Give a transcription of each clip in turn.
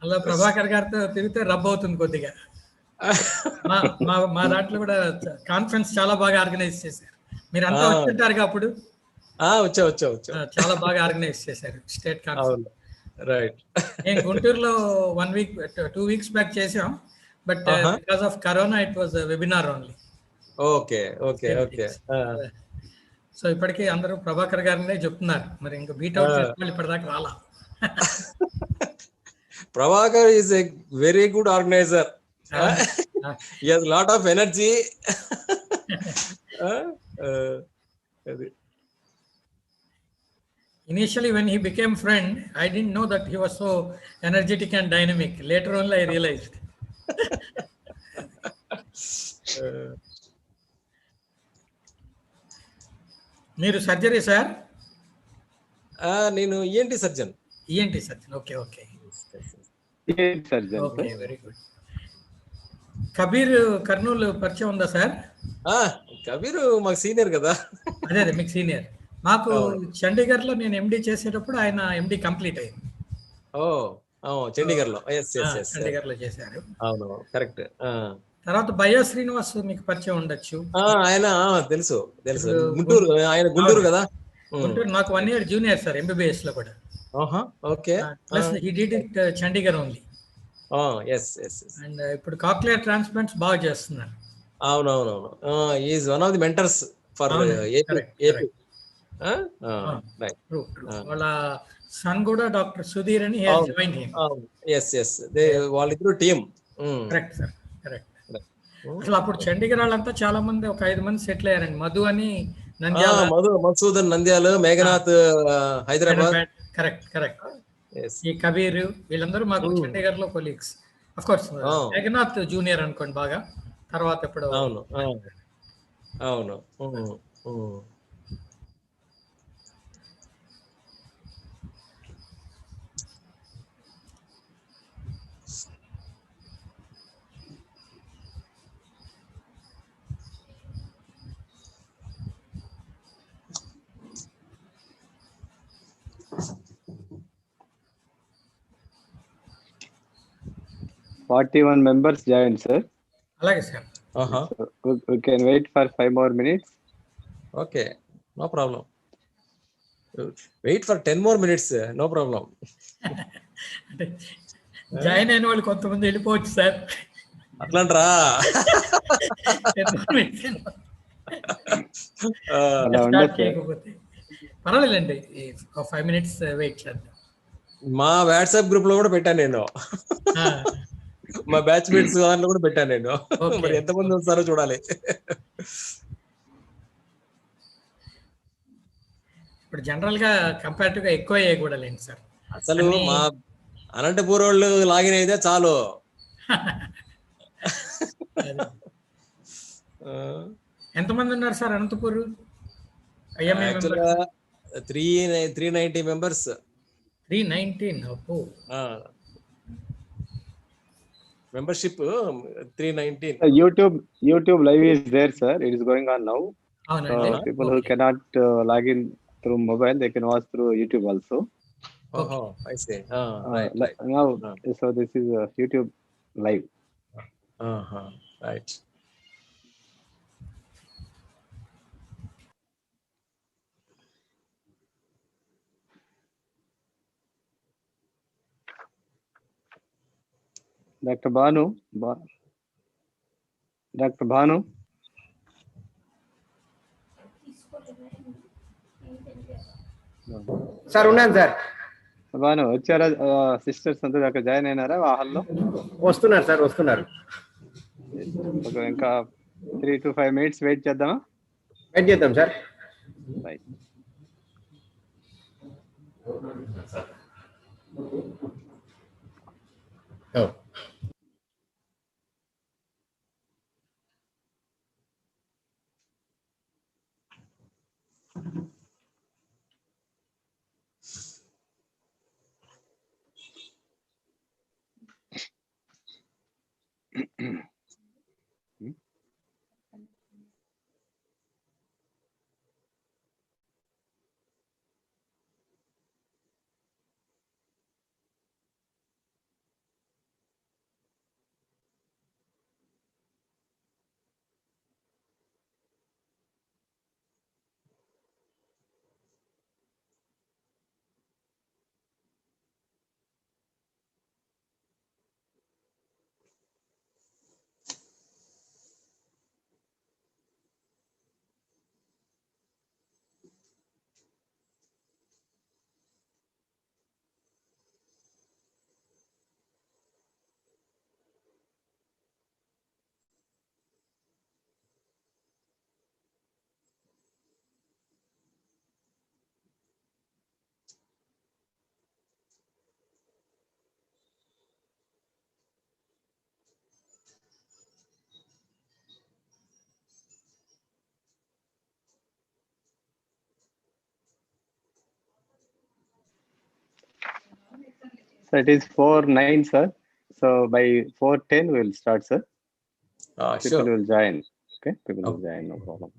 అలా ప్రభాకర్ గారితో తిరిగితే రబ్ అవుతుంది కొద్దిగా. మా మా మా దాంట్లో కూడా కాన్ఫరెన్స్ చాలా బాగా ఆర్గనైజ్ చేశారు. మీరంతా వచ్చుంటారుగా అప్పుడు. వచ్చా చాలా బాగా ఆర్గనైజ్ చేశారు స్టేట్ కాన్ఫరెన్స్. రైట్. నేను గుంటూరులో 1 వీక్ 2 వీక్స్ బ్యాక్ చేసాం. But because of corona it was webinar only. Okay. So ఇప్పటికీ అందరూ ప్రభాకర్ గారినే చెప్తున్నారు. మరి ఇంకా బీట్అవుట్ చేసిన ఇప్పటిదాకా రాలా. Prabhakar is a very good organizer. He has a lot of energy. Initially, when he became friend, I didn't know that he was so energetic and dynamic. Later only I realized. మీరు surgery sir? నేను ENT surgeon. Okay. Surgeon. Okay, very good. Kabir Kurnool పరిచయం ఉందా sir? Kabir మాకు senior కదా. అదే మీకు senior. మాకు చండీగఢ్ లో నేను ఎండి చేసేటప్పుడు ఆయన ఎండి కంప్లీట్ అయింది. చండీగఢ్ లో చండీగఢ్ లో చేశారు. అవును, కరెక్ట్. తర్వాత బయో శ్రీనివాస్ మీకు పరిచయం ఉండొచ్చు. ఆయన తెలుసు. గుంటూరు, ఆయన గుంటూరు కదా. గుంటూరు నాకు 1 year జూనియర్ సార్ ఎంబీబీఎస్ లో కూడా. Okay. Plus he did it Chandigarh only. And ఇప్పుడు కాక్లియర్ ట్రాన్స్ప్లాంట్స్ బాగా చేస్తున్నారు. అవునవునవును. Is one of the mentors for AP. వాళ్ళ సన్ కూడా డాక్టర్ సుధీర్ అని జాయిన్ హిమ్. వాళ్ళిద్దరు టీమ్. Correct sir, correct. అసలు అప్పుడు చండీగఢ్ వాళ్ళంతా చాలా మంది, ఒక 5 మంది సెటిల్ అయ్యారండి. మధు అని నంద్యాల, మధుసూదన్ నంద్యాల, మేఘనాథ్ హైదరాబాద్. కరెక్ట్. ఈ కబీర్ వీళ్ళందరూ మాకు చండీగఢ్ లో colleagues. Of course Meghnath junior అనుకోండి బాగా. తర్వాత ఎప్పుడు. అవును. Forty-one members joined, sir. అలాగే sir. We can wait for 5 more minutes. Okay, no problem. Wait for 10 more minutes, no problem. అంటే జాయిన్ అయిన వాళ్ళు కొంతమంది వెళ్ళిపోవచ్చు సార్. అట్లాంటరా? పర్వాలేదండి, 5 minutes వెయిట్ చేద్దాం. మా వాట్సాప్ గ్రూప్ లో కూడా పెట్టాను నేను. మా బ్యాచ్ మేట్స్ దాంట్లో కూడా పెట్టాను నేను. మరి ఎంతమంది వస్తారో చూడాలి. ఇప్పుడు జనరల్ గా కంపారిటివ్ గా ఎక్కువ అయ్యకూడలేండి సార్. అసలు మా అనంతపూర్ వాళ్ళు లాగిన్ అయితే చాలు. ఎంతమంది ఉన్నారు sir Anantapur? 390 members. 319. Membership 319. YouTube live is there, sir. It is going on now. People who cannot log in through mobile, they can watch through YouTube also. I see. Right. Now, so this is YouTube live. Right. Dr. Bhanu. Sir ఉన్నాను sir. Banu వచ్చారా? Sisters అంతా అక్కడ join అయినారా హాల్లో? వస్తున్నారు sir, వస్తున్నారు. ఇంకా 3 to 5 minutes wait చేద్దామా? Wait చేద్దాం sir. Right. So it is 4:09, sir. So by 4:10 we will start, sir. People Sure. will join. Okay, people will Okay. join, no problem.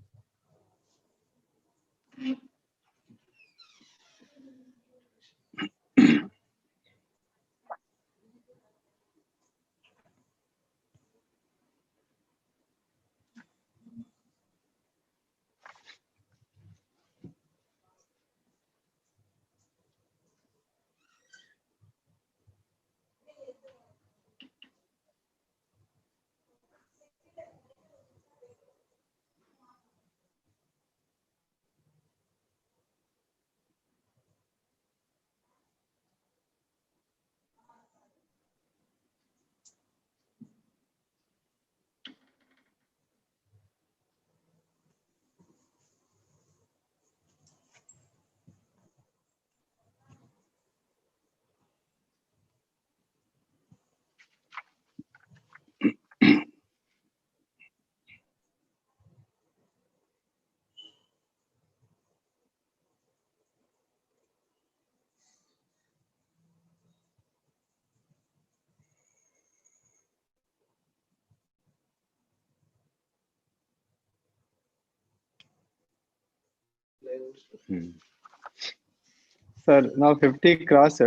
Sir, now 50 crossed.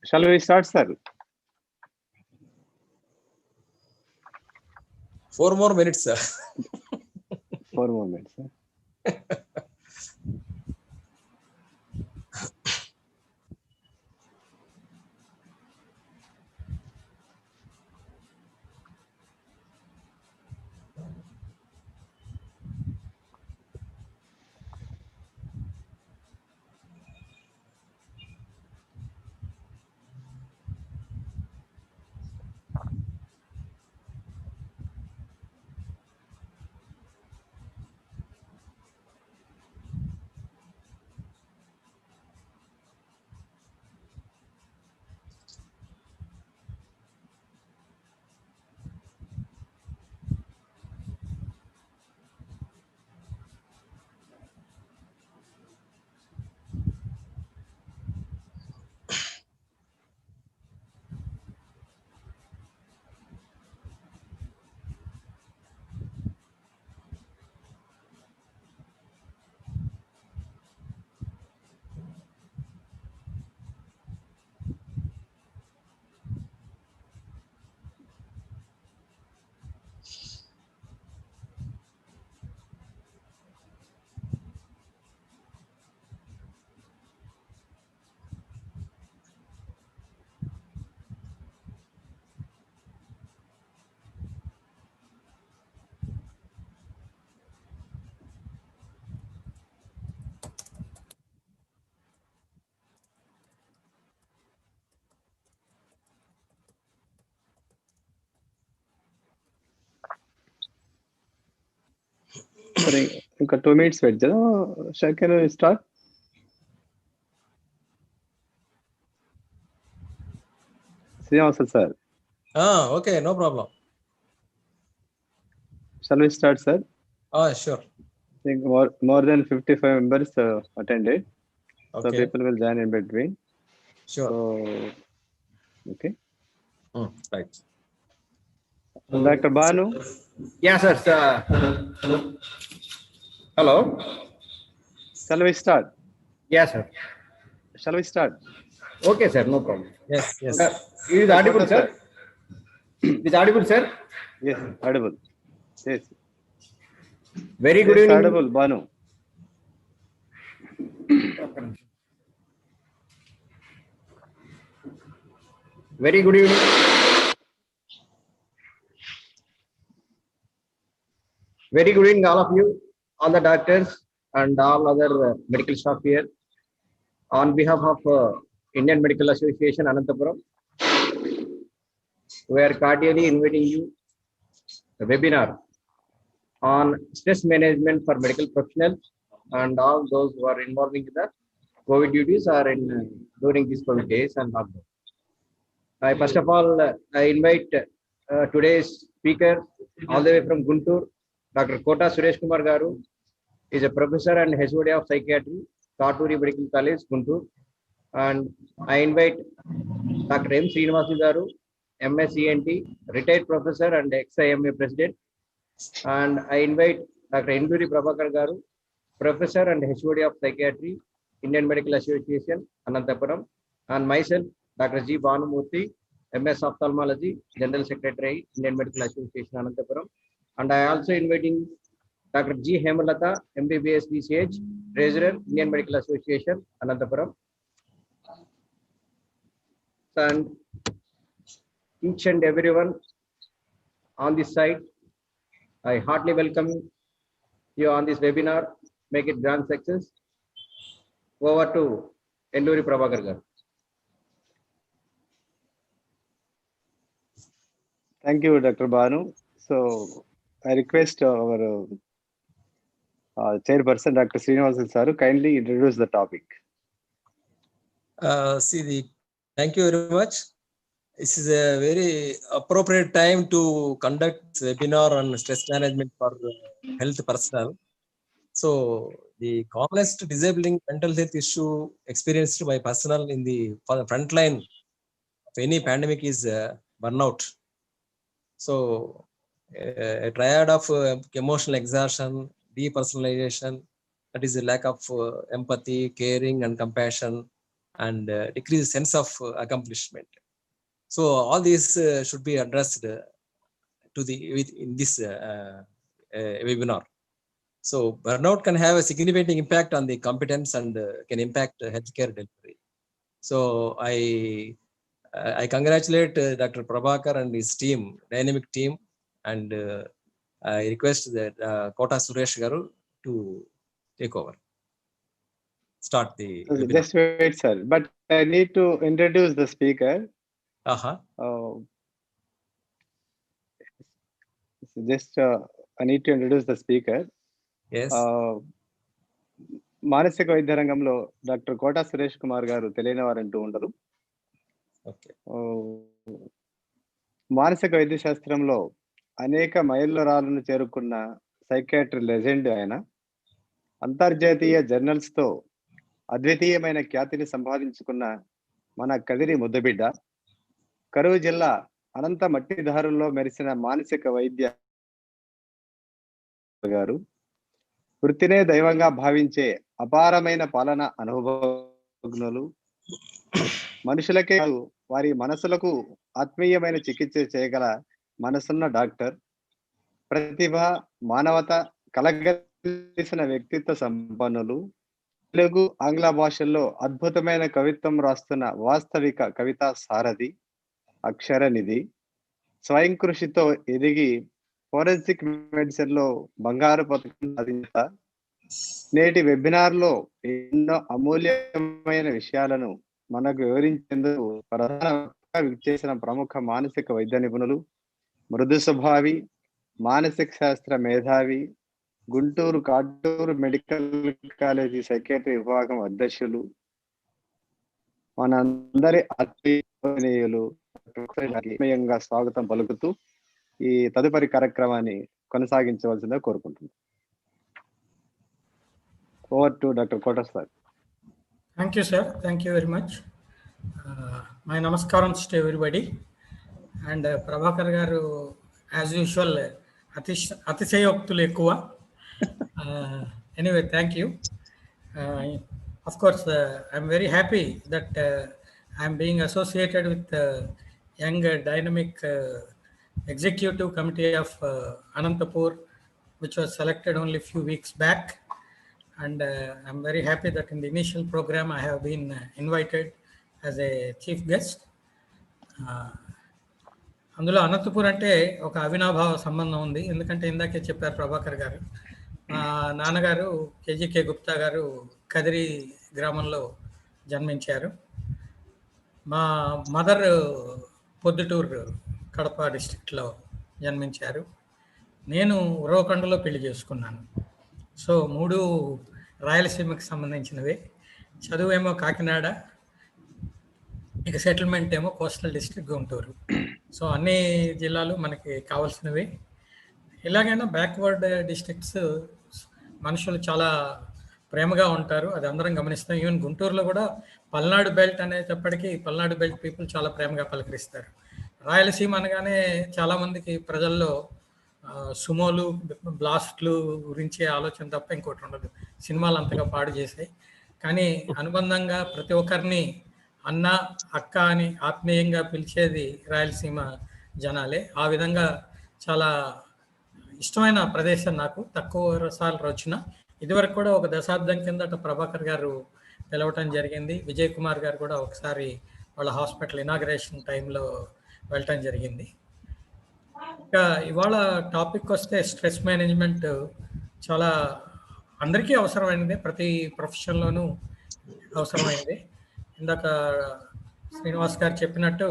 Shall we start, sir? 4 more minutes, sir. 4 more minutes, sir. Sorry, ఇంకా 2 minutes wait చేద్దాం. Can we start? Srinivasa sir. Okay, no problem. Shall we start, sir? Sure. I think more than 55 members attended. So Okay. people will join in between. Sure. So, okay. Right. Dr. Banu. Yeah, sir. Hello. Shall we start? Yeah, sir. Shall we start? Okay, sir. No problem. Yes, yes. It is audible, sir. It is audible, sir. Yes, audible. Yes. Very good Yes, evening. audible, Banu. Very good evening. Very good evening, all of you, all the doctors and all other medical staff here. On behalf of Indian Medical Association, Anantapuram, we are cordially inviting you to a webinar on stress management for medical professionals and all those who are involving in the COVID duties or in during these COVID days and lockdown. First of all, I invite today's speaker all the way from Guntur, Dr. Kota Suresh Kumar Garu is a professor and HOD of psychiatry, Katuri Medical College, Guntur. And I invite Dr. M. Srinivasu Garu, MSc, retired professor and ex-IMA president. And I invite Dr. Enduri Prabhakar Garu, professor and HOD of psychiatry, Indian Medical Association, Anantapuram. And myself, Dr. G. Bhanumurthy, MS Ophthalmology, General Secretary, Indian Medical Association, Anantapuram. And I also inviting Dr. G. Hemalata, MBBS DCH, Treasurer, Indian Medical Association, Anantapuram. And each and everyone on this side, I heartily welcome you on this webinar. Make it grand success. Over to Enduri Prabhakar Garu. Thank you, Dr. Bhanu. So I request our chairperson, Dr. Srinivasan sir, kindly introduce the topic. Thank you very much. This is a very appropriate time to conduct webinar on stress management for health personnel. So the commonest disabling mental health issue experienced by personnel in the front line of any pandemic is burnout. So a triad of emotional exhaustion, depersonalization, that is a lack of empathy, caring and compassion, and decreased sense of accomplishment. So all these should be addressed in this webinar. So burnout can have a significant impact on the competence and can impact healthcare delivery. So I congratulate Dr. Prabhakar and his team, dynamic team, and I request that Kota Suresh Garu to take over. Start the webinar. Just wait, sir. But I need to introduce the speaker. I need to introduce the speaker. Yes. మానసిక వైద్య రంగంలో doctor quota Suresh Kumar గారు తెలియని వారంటూ ఉండరు. మానసిక వైద్య శాస్త్రంలో అనేక మైలురాళ్లను చేరుకున్న సైకియాట్రీ లెజెండ్ ఆయన. అంతర్జాతీయ జర్నల్స్ తో అద్వితీయమైన ఖ్యాతిని సంపాదించుకున్న మన కదిరి ముద్దబిడ్డ. కరువు జిల్లా అనంత మట్టిదారుల్లో మెరిసిన మానసిక వైద్య గారు. వృత్తినే దైవంగా భావించే అపారమైన పాలన అనుభవజ్ఞులు. మనుషులకే వారి మనసులకు ఆత్మీయమైన చికిత్స చేయగల మనసున్న డాక్టర్. ప్రతిభ, మానవత కలగలిసిన వ్యక్తిత్వ సంపన్నులు. తెలుగు, ఆంగ్ల భాషల్లో అద్భుతమైన కవిత్వం రాస్తున్న వాస్తవిక కవితా సారథి, అక్షర నిధి. స్వయం కృషితో ఎదిగి ఫోరెన్సిక్ మెడిసిన్ లో బంగారు పథకం సాధించ. నేటి వెబినార్ లో ఎన్నో అమూల్యమైన విషయాలను మనకు వివరించేందుకు ప్రధానంగా విచ్చేసిన ప్రముఖ మానసిక వైద్య నిపుణులు, మృదు స్వభావి, మానసిక శాస్త్ర మేధావి, Guntur Katuru medical college psychiatry విభాగం అధ్యక్షులు, మనందరి ఆత్మీయులు ఆత్మీయంగా స్వాగతం పలుకుతూ ఈ తదుపరి కార్యక్రమాన్ని కొనసాగించవలసిందిగా కోరుకుంటున్నాను. Over to doctor Kota sir. Thank you, sir. Thank you very much. My namaskarams to everybody. And Prabhakar garu, as usual, అతిశయోక్తులు ఎక్కువ. Anyway, thank you. Of course, I'm very happy that I'm being associated with young dynamic executive committee of Anantapur, which was selected only a few weeks back. And I'm very happy that in the initial program I have been invited as a chief guest. అందులో అనంతపూర్ అంటే ఒక అవినాభావ సంబంధం ఉంది. ఎందుకంటే ఇందాకే చెప్పారు ప్రభాకర్ గారు, మా నాన్నగారు కేజీకే గుప్తా గారు కదిరి గ్రామంలో జన్మించారు. మా మదర్ పొద్దుటూరు కడప డిస్ట్రిక్ట్లో జన్మించారు. నేను ఉరవకొండలో పెళ్లి చేసుకున్నాను. సో 3 రాయలసీమకి సంబంధించినవే. చదువేమో కాకినాడ, ఇక సెటిల్మెంట్ ఏమో కోస్టల్ డిస్ట్రిక్ట్ గుంటూరు. సో అన్ని జిల్లాలు మనకి కావాల్సినవి. ఎలాగైనా బ్యాక్వర్డ్ డిస్ట్రిక్ట్స్ మనుషులు చాలా ప్రేమగా ఉంటారు. అది అందరం గమనిస్తాం. ఈవెన్ గుంటూరులో కూడా పల్నాడు బెల్ట్ అనేటప్పటికీ పల్నాడు బెల్ట్ పీపుల్ చాలా ప్రేమగా పలకరిస్తారు. రాయలసీమ అనగానే చాలామందికి ప్రజల్లో సుమోలు, బ్లాస్ట్లు గురించి ఆలోచన తప్ప ఇంకోటి ఉండదు. సినిమాలు అంతగా పాడు చేశాయి. కానీ అనుబంధంగా ప్రతి ఒక్కరిని అన్న, అక్క అని ఆత్మీయంగా పిలిచేది రాయలసీమ జనాలే. ఆ విధంగా చాలా ఇష్టమైన ప్రదేశం నాకు. తక్కువ సార్లు వచ్చిన ఇదివరకు కూడా ఒక దశాబ్దం కిందట ప్రభాకర్ గారు పిలవటం జరిగింది. విజయ్ కుమార్ గారు కూడా ఒకసారి వాళ్ళ హాస్పిటల్ ఇనాగ్రేషన్ టైంలో వెళ్ళటం జరిగింది. ఇంకా ఇవాళ టాపిక్ వస్తే స్ట్రెస్ మేనేజ్మెంట్ చాలా అందరికీ అవసరమైనది, ప్రతి ప్రొఫెషన్లోనూ అవసరమైనది. ఇందాక శ్రీనివాస్ గారు చెప్పినట్టు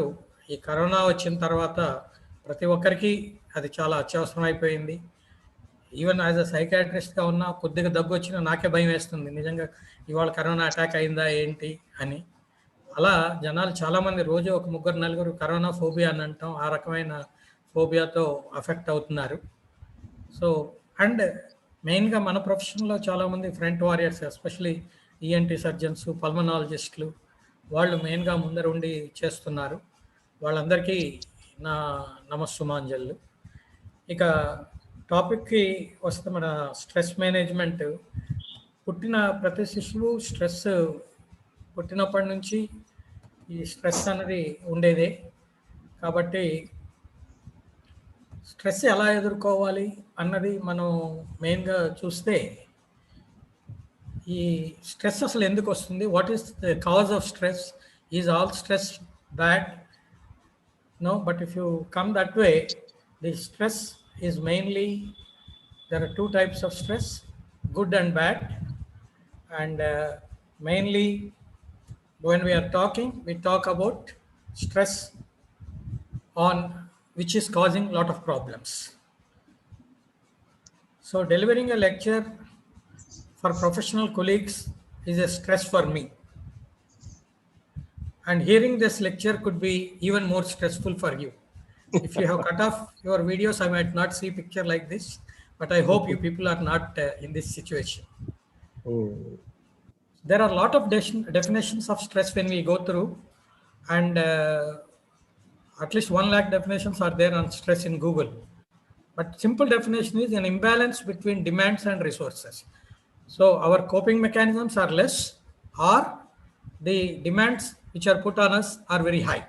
ఈ కరోనా వచ్చిన తర్వాత ప్రతి ఒక్కరికి అది చాలా అత్యవసరం అయిపోయింది. ఈవెన్ యాజ్ అ సైకాట్రిస్ట్గా ఉన్నా కొద్దిగా దగ్గు వచ్చినా నాకే భయం వేస్తుంది, నిజంగా ఇవాళ కరోనా అటాక్ అయిందా ఏంటి అని. అలా జనాలు చాలామంది రోజు ఒక 3-4 కరోనా ఫోబియా అని అంటాం, ఆ రకమైన ఫోబియాతో అఫెక్ట్ అవుతున్నారు. సో అండ్ మెయిన్గా మన ప్రొఫెషన్లో చాలామంది front warriors, especially ENT surgeons, పల్మనాలజిస్టులు, వాళ్ళు మెయిన్గా ముందర ఉండి చేస్తున్నారు. వాళ్ళందరికీ నా నమస్సుమాంజలు. ఇక టాపిక్కి వస్తే మన స్ట్రెస్ మేనేజ్మెంట్. పుట్టిన ప్రతి శిశువు స్ట్రెస్ పుట్టినప్పటి నుంచి ఈ స్ట్రెస్ అనేది ఉండేదే. కాబట్టి స్ట్రెస్ ఎలా ఎదుర్కోవాలి అన్నది మనం మెయిన్గా చూస్తే, ఈ స్ట్రెస్ అసలు ఎందుకు వస్తుంది, what is the cause of stress, is all stress bad? No, but if you come that way, the stress is mainly, there are two types of stress, good and bad. And mainly when we are talking, we talk about stress on which is causing a lot of problems. So delivering a lecture for professional colleagues is a stress for me. And hearing this lecture could be even more stressful for you. If you have cut off your videos, I might not see picture like this, but I hope you people are not in this situation. There are a lot of definitions of stress when we go through, and at least 1 lakh definitions are there on stress in Google. But simple definition is an imbalance between demands and resources. So our coping mechanisms are less, or the demands which are put on us are very high.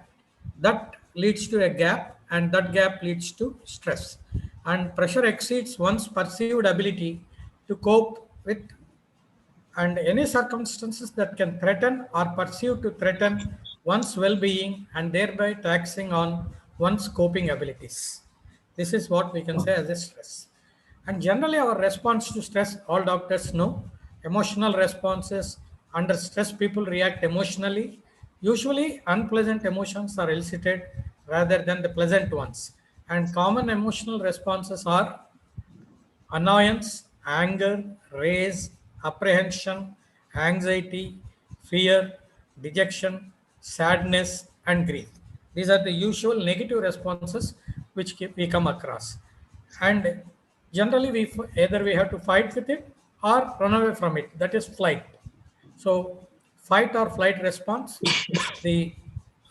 That leads to a gap, and that gap leads to stress. And pressure exceeds one's perceived ability to cope with, and any circumstances that can threaten or perceive to threaten one's well-being, and thereby taxing on one's coping abilities. This is what we can say as a stress. And generally our response to stress, all doctors know, emotional responses. Under stress, people react emotionally. Usually unpleasant emotions are elicited rather than the pleasant ones. And common emotional responses are annoyance, anger, rage, apprehension, anxiety, fear, dejection, sadness, and grief. These are the usual negative responses which we come across. And generally either we have to fight with it or run away from it. That is flight. So fight or flight response, the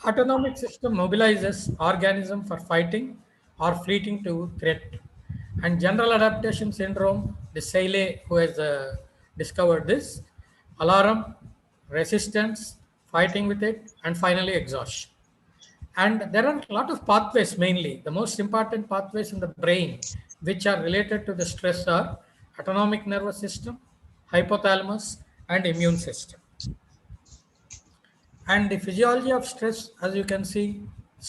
autonomic system mobilizes organism for fighting or fleeing to threat. And general adaptation syndrome, the Seyle who has discovered this, alarm, resistance, fighting with it, and finally exhaustion. And there are a lot of pathways. Mainly the most important pathways in the brain which are related to the stress are autonomic nervous system, hypothalamus, and immune system. And the physiology of stress, as you can see,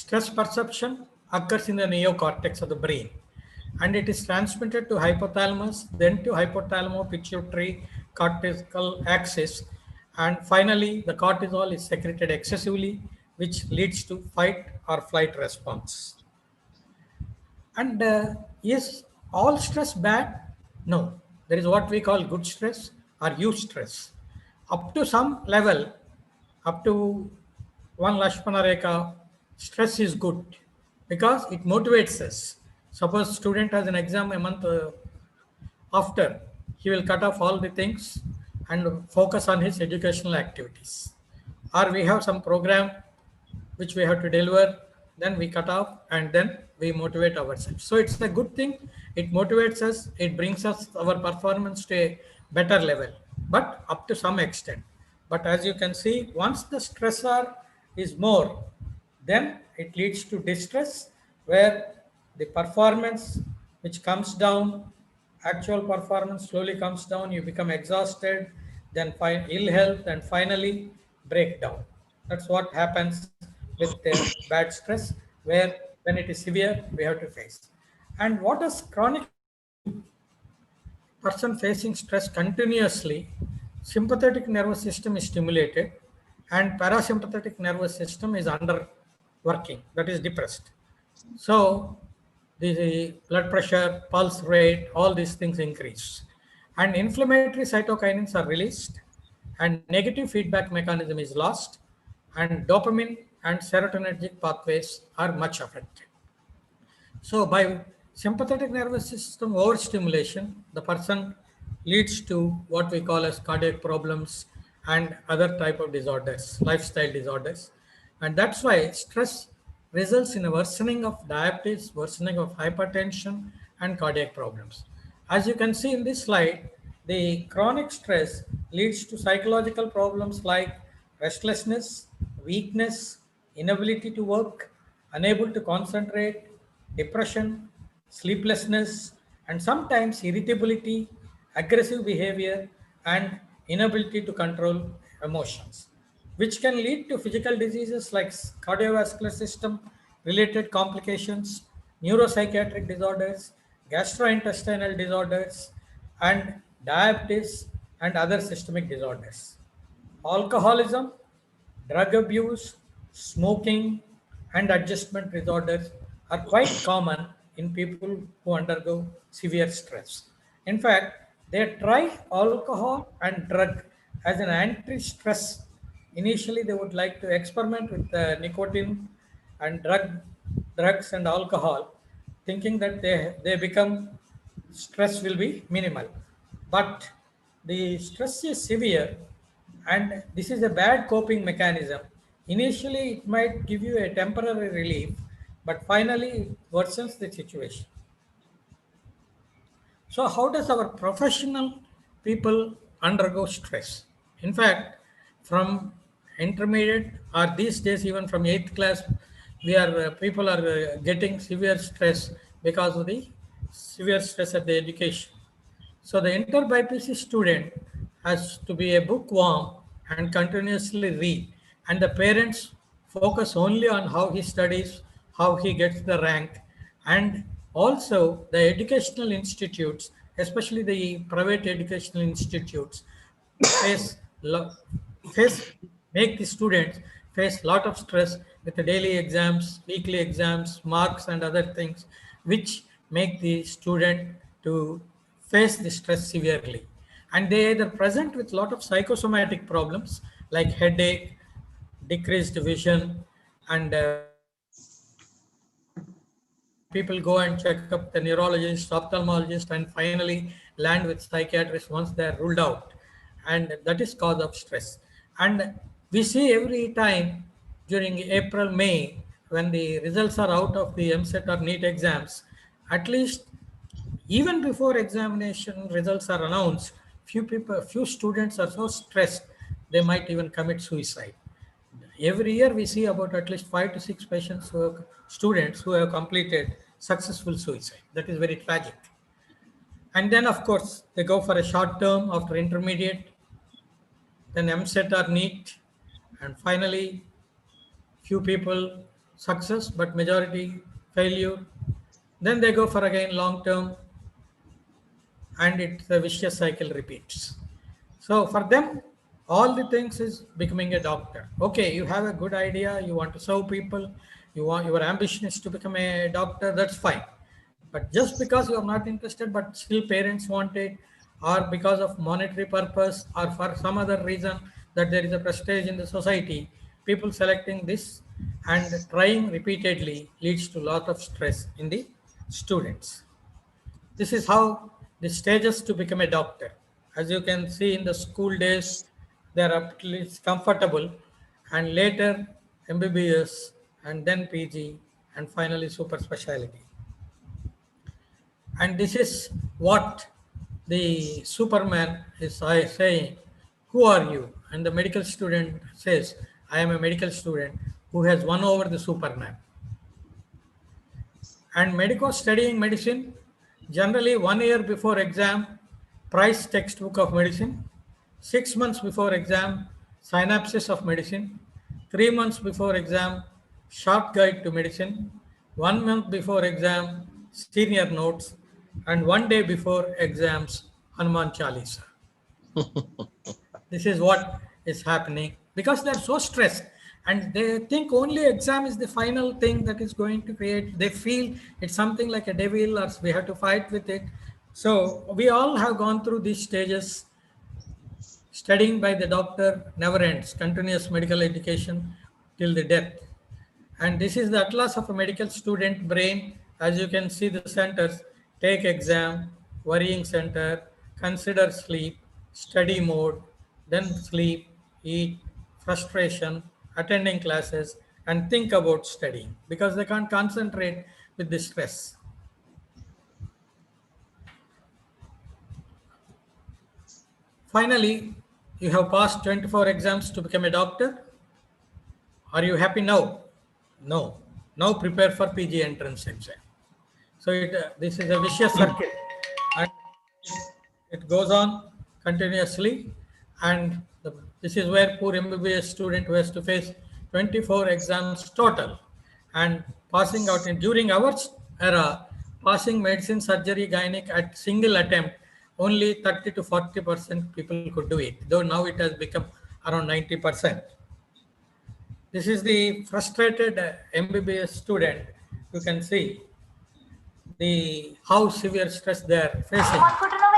stress perception occurs in the neocortex of the brain, and it is transmitted to hypothalamus, then to hypothalamo-pituitary cortical axis, and finally the cortisol is secreted excessively, which leads to fight or flight response. And is all stress bad? No, there is what we call good stress or eustress. Up to some level, up to one Lakshmana Rekha, stress is good because it motivates us. Suppose student has an exam a month after, he will cut off all the things and focus on his educational activities. Or we have some program which we have to deliver, then we cut off and then we motivate ourselves. So it's a good thing. It motivates us, it brings us our performance to a better level, but up to some extent. But as you can see, once the stressor is more, then it leads to distress where the performance which comes down, actual performance slowly comes down, you become exhausted, then find ill health, and finally breakdown. That's what happens with the bad stress, where when it is severe, we have to face. And what does chronic person facing stress continuously? Sympathetic nervous system is stimulated and parasympathetic nervous system is under working, that is depressed. So the blood pressure, pulse rate, all these things increase. And inflammatory cytokinins are released and negative feedback mechanism is lost and dopamine and serotonergic pathways are much affected. So by sympathetic nervous system overstimulation, the person leads to what we call as cardiac problems and other type of disorders, lifestyle disorders. And that's why stress results in a worsening of diabetes, worsening of hypertension and cardiac problems. As you can see in this slide, the chronic stress leads to psychological problems like restlessness, weakness, inability to work, unable to concentrate, depression, sleeplessness, and sometimes irritability, aggressive behavior, and inability to control emotions, which can lead to physical diseases like cardiovascular system related complications, neuropsychiatric disorders, gastrointestinal disorders, and diabetes and other systemic disorders. Alcoholism, drug abuse, smoking, and adjustment disorders are quite common in people who undergo severe stress. In fact, they try alcohol and drug as an anti-stress. Initially, they would like to experiment with nicotine and drugs and alcohol, thinking that they become stress will be minimal. But the stress is severe and this is a bad coping mechanism. Initially, it might give you a temporary relief, but finally it worsens the situation. So how does our professional people undergo stress? In fact, from intermediate or these days even from 8th class, we are people are getting severe stress because of the severe stress at the education. So the inter BPC student has to be a bookworm and continuously read, and the parents focus only on how he studies, how he gets the rank, and also the educational institutes, especially the private educational institutes, face face make the students face lot of stress with the daily exams, weekly exams, marks, and other things, which make the student to face the stress severely. And they either present with lot of psychosomatic problems like headache, decreased vision, and people go and check up the neurologist, ophthalmologist, and finally land with psychiatrist once they are ruled out. And that is cause of stress. And we see every time during April, May, when the results are out of the MCET or NEET exams, at least even before examination results are announced, few students are so stressed, they might even commit suicide. Every year we see about at least 5 to 6 patients students who have completed successful suicide. That is very tragic. And then of course they go for a short term after intermediate, then MCET or NEET, and finally few people success but majority failure. Then they go for again long term, and it's a vicious cycle repeats. So for them, all the things is becoming a doctor. Okay, you have a good idea, you want to serve people, your ambition is to become a doctor, that's fine. But just because you are not interested, but still parents want it, or because of monetary purpose, or for some other reason that there is a prestige in the society, people selecting this and trying repeatedly leads to a lot of stress in the students. This is how the stages to become a doctor. As you can see in the school days, they are at least comfortable, and later MBBS, and then PG, and finally super specialty. And this is what the Superman is saying, who are you? And the medical student says, I am a medical student who has won over the Superman. And medico studying medicine, generally 1 year before exam, price textbook of medicine, 6 months before exam, synopsis of medicine, 3 months before exam, short guide to medicine, 1 month before exam, senior notes, and 1 day before exams, Hanuman Chalisa. This is what is happening because they're so stressed and they think only exam is the final thing that is going to create. They feel it's something like a devil or we have to fight with it. So we all have gone through these stages. Studying by the doctor never ends, continuous medical education till the death. And this is the atlas of a medical student brain. As you can see the centers, take exam, worrying center, consider sleep, study mode, then sleep, eat, frustration, attending classes, and think about studying because they can't concentrate with the stress. Finally, you have passed 24 exams to become a doctor. Are you happy now? No. Now prepare for PG entrance exam. So this is a vicious circle and it goes on continuously, and this is where poor MBBS student who has to face 24 exams total, and passing out during our era, passing medicine, surgery, gynec at single attempt, only 30 to 40% people could do it, though now it has become around 90%. This is the frustrated MBBS student. You can see how severe stress they are facing.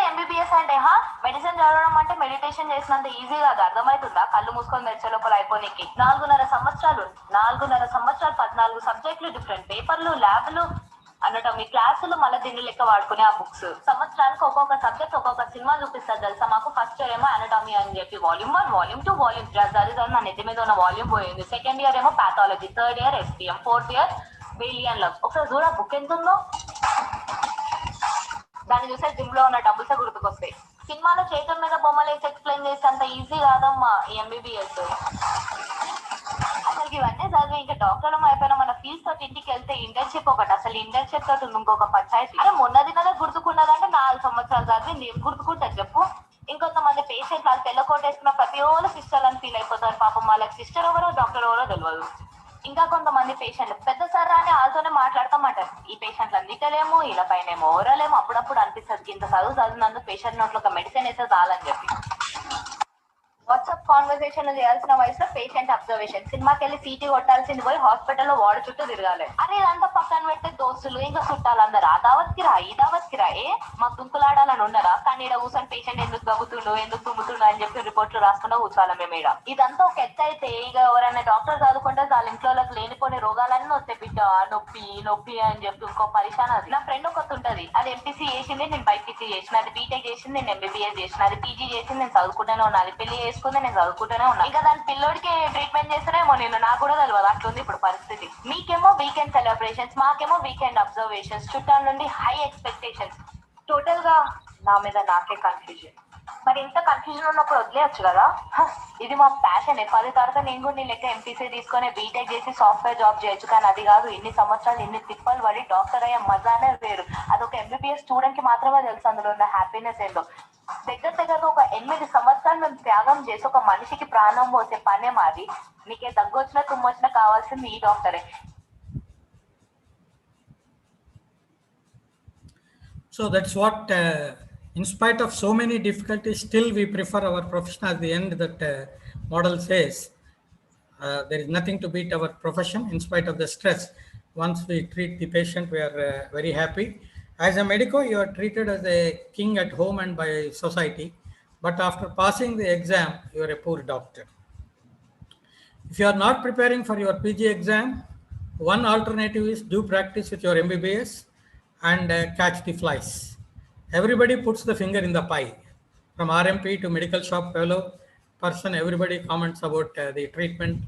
MBBS అంటే medicine చదవడం అంటే meditation చేసినంత ఈజీగా అది అర్థమవుతుందా? కళ్ళు మూసుకొని medicine లోపల అయిపోనీకి 4.5 సంవత్సరాలు 14 సబ్జెక్టులు, డిఫరెంట్ పేపర్లు, ల్యాబ్లు, అనటమీ క్లాసులు, మళ్ళీ దీన్ని లెక్క వాడుకునే ఆ బుక్స్. సంవత్సరానికి ఒక్కొక్క సబ్జెక్ట్ ఒక్కొక్క సినిమా చూపిస్తారు తెలుసా మాకు. ఫస్ట్ ఇయర్ ఏమో అనటమీ అని చెప్పి వాల్యూమ్ 1, వాల్యూమ్ 2, వాల్యూమ్ 3 అది నా నెత్తి మీద ఉన్న వాల్యూమ్ పోయింది. సెకండ్ ఇయర్ ఏమో pathology, third year SPM, fourth year బేలియన్ లవ్స్. ఒకసారి చూడ బుక్ ఎంత ఉందో, దాన్ని చూసే జిమ్ లో ఉన్న డబ్బుల్సే గుర్తుకొస్తాయి. సినిమాలో చేతుల మీద బొమ్మలు వేసి ఎక్స్ప్లెయిన్ చేస్తే అంత ఈజీ కాదమ్మా ఈ ఎంబీబీఎస్. అసలు ఇవన్నీ చదివి ఇంకా డాక్టర్లు అయిపోయినా మన ఫీల్స్ తోటి ఇంటికి వెళ్తే ఇంటర్న్షిప్ ఒకటి, అసలు ఇంటర్న్షిప్ తోటి ఇంకొక పంచాయతీ. అరే మొన్నది నెల గుర్తుకున్నదంటే 4 సంవత్సరాలు చదివింది ఏం గుర్తుకుంటారు చెప్పు. ఇంకొంతమంది పేషెంట్ వాళ్ళు తెల్లకోట వేసుకున్న ప్రతి ఒళ్ళు సిస్టర్ అని ఫీల్ అయిపోతారు. పాపం వాళ్ళకి సిస్టర్ ఎవరో డాక్టర్ ఎవరో తెలియదు. ఇంకా కొంతమంది పేషెంట్లు పెద్ద సార్ అని వాళ్ళతోనే మాట్లాడతామంటారు. ఈ పేషెంట్లు అందుకలేమో ఇలా పైన ఓవరాలేమో అప్పుడప్పుడు అనిపిస్తుంది ఇంత చదివినందుకు పేషెంట్ నోట్లో ఒక మెడిసిన్ వేస్తే చాలని చెప్పి. వాట్సాప్ కాన్వర్సేషన్ చేయాల్సిన వయసులో పేషెంట్ అబ్జర్వేషన్. సినిమాకి వెళ్ళి సీటీ కొట్టాల్సింది పోయి హాస్పిటల్లో వార్డు చుట్టూ తిరగాలి. అరే ఇదంతా పక్కన పెట్టే దోస్తులు ఇంకా చుట్టాలు అందరు ఆ దావత్కి రా ఈ దావత్కి రా, మాకు దుంకులాడాలని ఉండరా, కానీ ఇక్కడ కూర్చొని పేషెంట్ ఎందుకు దగ్గుతుండు ఎందుకు తుమ్ముతుండు అని చెప్పి రిపోర్ట్లు రాసుకుంటూ కూర్చోాలి మేము ఇక్కడ. ఇదంతా ఒక ఎత్తు అయితే ఇక ఎవరైనా డాక్టర్ చదువుకుంటే వాళ్ళ ఇంట్లో లేనిపోని రోగాలన్నీ వస్తాయి. బిడ్డ నొప్పి నొప్పి అని చెప్పి ఇంకో పరిశాన్. అది నా ఫ్రెండ్ ఒకటి ఉంటది, అది ఎంపీసీ చేసింది, నేను బైపీసీ చేసిన, అది బీటెక్ చేసింది, నేను ఎంబీబీఎస్ చేసిన, అది పీజీ చేసింది, నేను చదువుకుంటూనే ఉన్నా, అది పెళ్లి నేను చదువుకుంటూనే ఉన్నా. ఇంకా దాని పిల్లోడికి ట్రీట్మెంట్ చేస్తేనేమో నేను నాకు కూడా తెలియదు. అట్లుంది ఇప్పుడు పరిస్థితి. మీకేమో వీకెండ్ సెలబ్రేషన్స్, మాకేమో వీకెండ్ అబ్జర్వేషన్స్, చుట్టాల నుండి హై ఎక్స్పెక్టేషన్స్. టోటల్ గా నా మీద నాకే కన్ఫ్యూజన్. మరి ఇంత కన్ఫ్యూజన్ ఉన్నప్పుడు వదిలేయచ్చు కదా. ఇది మా ప్యాషన్. 10 తర్వాత నేను కూడా నీ లెక్క ఎంపీసీ తీసుకొని బీటెక్ చేసి సాఫ్ట్వేర్ జాబ్ చేయొచ్చు, కానీ అది కాదు. ఇన్ని సంవత్సరాలు ఇన్ని తిప్పలు పడి డాక్టర్ అయ్యే మజానే వేరు. అదొక ఎంబీబీఎస్ స్టూడెంట్ కి మాత్రమే తెలుసు అందులో ఉన్న హ్యాపీనెస్ ఏంటో. దగ్గర ఒక 8 సంవత్సరాలు మేము త్యాగం చేసి ఒక మనిషికి ప్రాణం పోసే పనే మాది. నీకే దగ్గొచ్చినా తుమ్మొచ్చినా కావాల్సింది ఈ డాక్టరే. So that's what, in spite of so many difficulties, still we prefer our profession. At the end, that model says there is nothing to beat our profession in spite of the stress. Once we treat the patient, we are very happy. As a medico, you are treated as a king at home and by society. But after passing the exam, you are a poor doctor. If you are not preparing for your PG exam, one alternative is do practice with your MBBS and catch the flies. Everybody puts the finger in the pie. from RMP to medical shop fellow person, everybody comments about the treatment.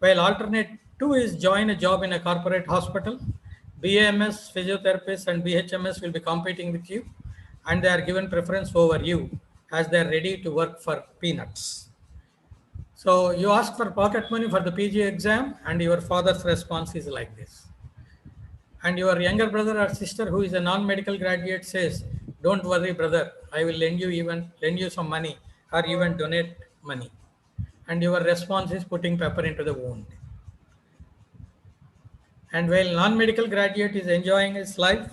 While alternate two is join a job in a corporate hospital. BAMS, physiotherapists, and BHMS will be competing with you, and they are given preference over you as they are ready to work for peanuts. So you ask for pocket money for the PG exam, and your father's response is like this. And your younger brother or sister who is a non-medical graduate says, "Don't worry, brother, I will lend you some money or even donate money." And your response is putting pepper into the wound. And while non-medical graduate is enjoying his life,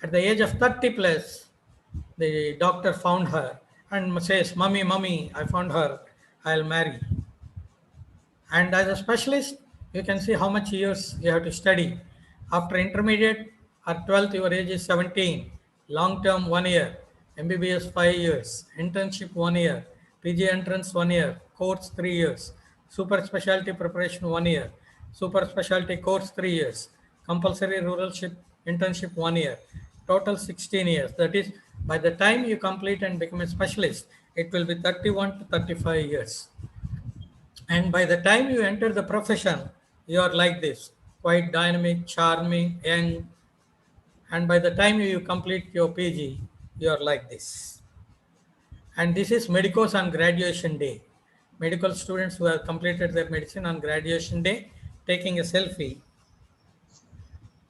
at the age of 30 plus, the doctor found her and says, Mummy, I found her, I'll marry." And as a specialist, you can see how much years you have to study. After intermediate or 12th, your age is 17. Long term 1 year, MBBS 5 years, internship 1 year, PG entrance 1 year, course 3 years, super specialty preparation 1 year, super specialty course 3 years, compulsory ruralship internship 1 year, total 16 years. That is, by the time you complete and become a specialist, it will be 31 to 35 years. And by the time you enter the profession, you are like this, quite dynamic, charming, young. And by the time you complete your PG, you are like this. And this is medicos on graduation day. Medical students who have completed their medicine on graduation day, taking a selfie.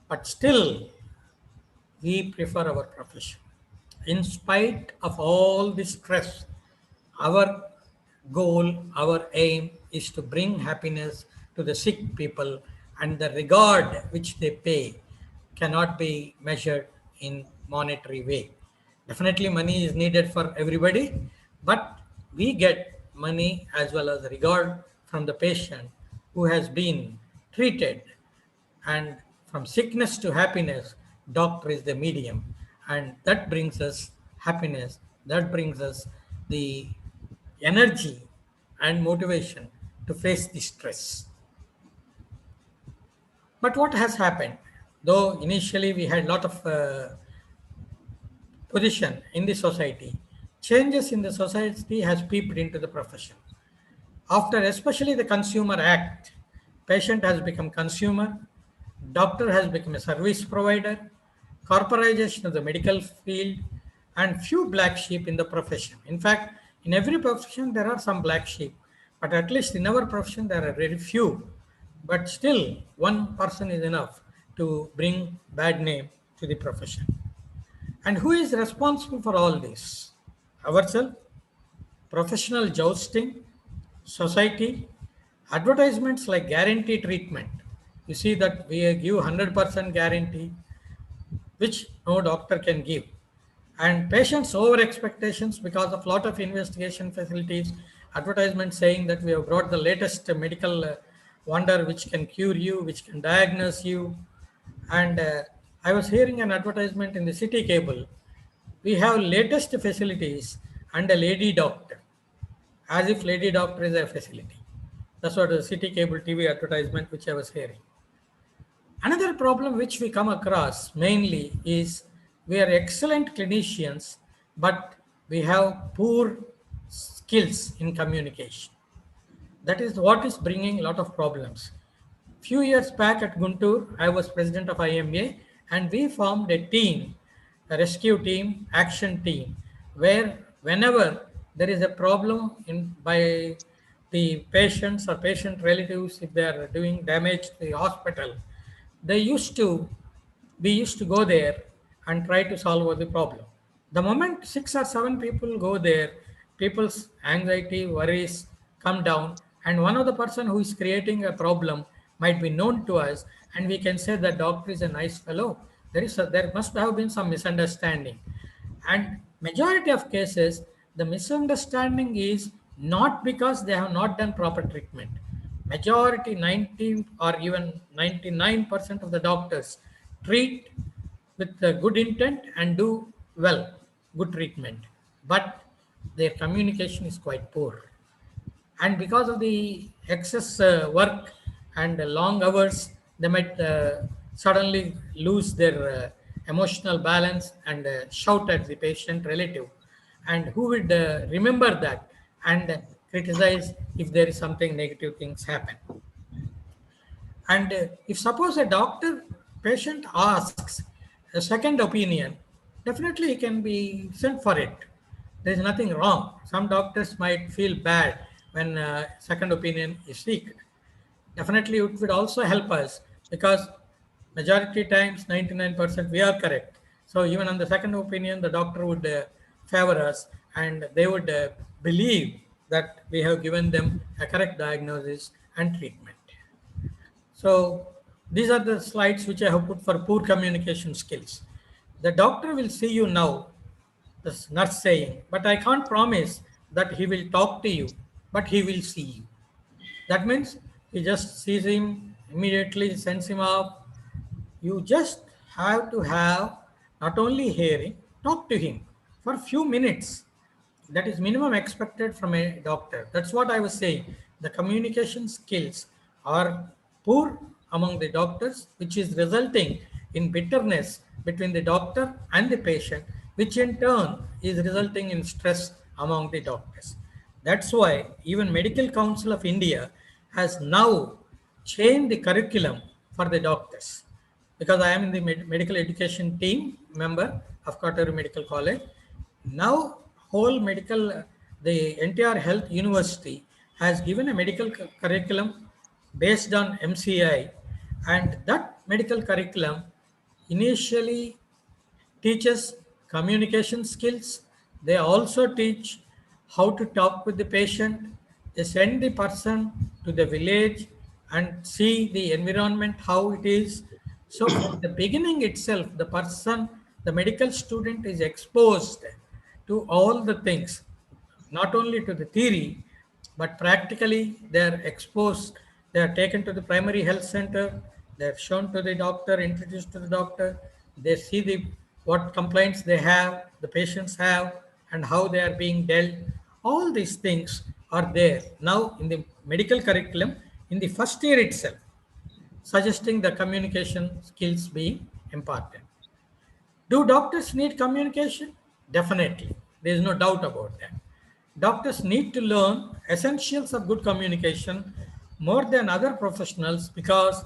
But still, we prefer our profession. In spite of all this stress, our goal, our aim is to bring happiness to the sick people, and the regard which they pay cannot be measured in monetary way. Definitely money is needed for everybody, but we get money as well as regard from the patient who has been treated. And from sickness to happiness, doctor is the medium, and that brings us happiness, that brings us the energy and motivation to face the stress. But what has happened? Though initially we had a lot of position in the society, changes in the society has peeped into the profession. After especially the Consumer Act, patient has become consumer, doctor has become a service provider, corporatization of the medical field, and few black sheep in the profession. In fact, in every profession there are some black sheep, but at least in our profession there are very few. But still, one person is enough to bring bad name to the profession. And who is responsible for all this? Ourselves, professional jousting, society, advertisements like guarantee treatment. You see that we give 100% guarantee, which no doctor can give. And patients over expectations because of lot of investigation facilities, advertisements saying that we have brought the latest medical wonder which can cure you, which can diagnose you. And I was hearing an advertisement in the City Cable. We have latest facilities and a lady doctor, as if lady doctor is a facility. That's what the City Cable TV advertisement which I was hearing. Another problem which we come across mainly is we are excellent clinicians, but we have poor skills in communication. That is what is bringing a lot of problems. Few years back at Guntur, I was president of IMA, and we formed a team, a rescue team, action team, where whenever there is a problem by the patients or patient relatives, if they are doing damage to the hospital, we used to go there and try to solve the problem. The moment 6 or 7 people go there, people's anxiety, worries come down, and one of the person who is creating a problem might be known to us, and we can say the doctor is a nice fellow. There must have been some misunderstanding. And majority of cases, the misunderstanding is not because they have not done proper treatment. Majority, 90 or even 99% of the doctors treat with good intent and do well, good treatment. But their communication is quite poor. And because of the excess work and long hours, they might suddenly lose their emotional balance and shout at the patient relative. and who would remember that and criticize if there is something negative things happen. And if suppose a doctor patient asks a second opinion, definitely he can be sent for it. There is nothing wrong. Some doctors might feel bad when second opinion is seeked. Definitely it would also help us because majority times 99% we are correct. So even on the second opinion, the doctor would favor us and they would believe that we have given them a correct diagnosis and treatment. So these are the slides which I have put for poor communication skills. The doctor will see you now, the nurse saying, but I can't promise that he will talk to you, but he will see you. That means he just sees him, immediately sends him off. You just have to have not only hearing, talk to him for a few minutes. That is minimum expected from a doctor. That's what I was saying. The communication skills are poor among the doctors, which is resulting in bitterness between the doctor and the patient, which in turn is resulting in stress among the doctors. That's why even Medical Council of India has now changed the curriculum for the doctors. Because I am in the medical education team member of Kottaru Medical College. Now whole medical, the NTR Health University has given a medical curriculum based on MCI, and that medical curriculum initially teaches communication skills. They also teach how to talk with the patient. They send the person to the village and see the environment, how it is. So from the beginning itself, the person, the medical student is exposed to all the things, not only to the theory, but practically they are exposed. They are taken to the primary health center. They are shown to the doctor, introduced to the doctor. They see the what complaints they have, the patients have, and how they are being dealt. All these things are there now in the medical curriculum in the first year itself, suggesting the communication skills being imparted. Do doctors need communication? Definitely. There is no doubt about that. Doctors need to learn essentials of good communication more than other professionals because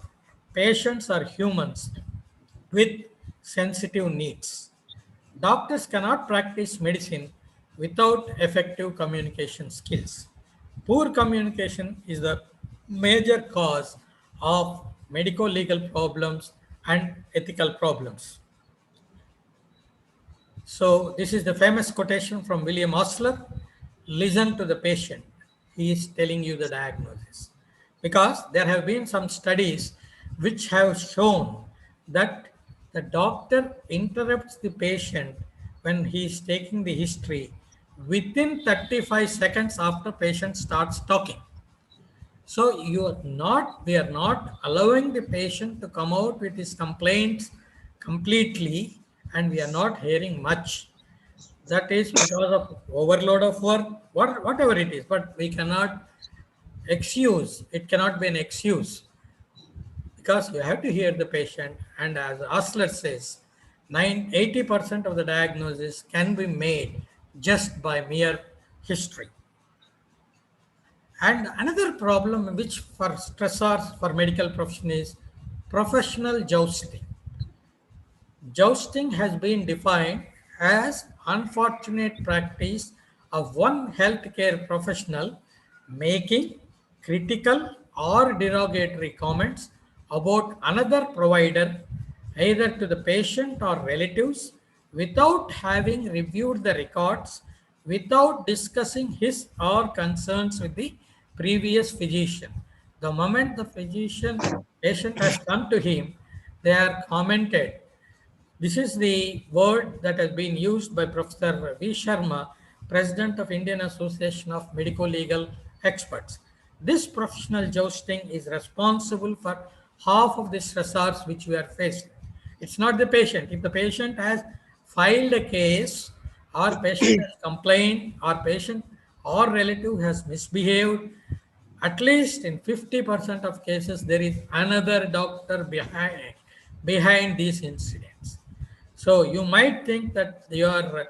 patients are humans with sensitive needs. Doctors cannot practice medicine without effective communication skills. Poor communication is the major cause of medico legal problems and ethical problems. So this is the famous quotation from William Osler: listen to the patient. He is telling you the diagnosis. Because there have been some studies which have shown that the doctor interrupts the patient when he is taking the history within 35 seconds after patient starts talking. So we are not allowing the patient to come out with his complaints completely, and we are not hearing much. That is because of overload of work, whatever it is, but we cannot excuse, it cannot be an excuse because you have to hear the patient. And as Osler says, 80% of the diagnosis can be made just by mere history. And another problem which for stressors for medical profession is professional jousting. Jousting has been defined as unfortunate practice of one healthcare professional making critical or derogatory comments about another provider, either to the patient or relatives, without having reviewed the records, without discussing his or concerns with the previous physician. The moment the patient has come to him, they are commented. This is the word that has been used by Professor V. Sharma, President of Indian Association of Medico-Legal Experts. This professional jousting is responsible for half of the stressors which we are facing. It's not the patient. If the patient has filed a case, or patient has complained, or patient or relative has misbehaved, at least in 50% of cases, there is another doctor behind these incidents. So you might think that you are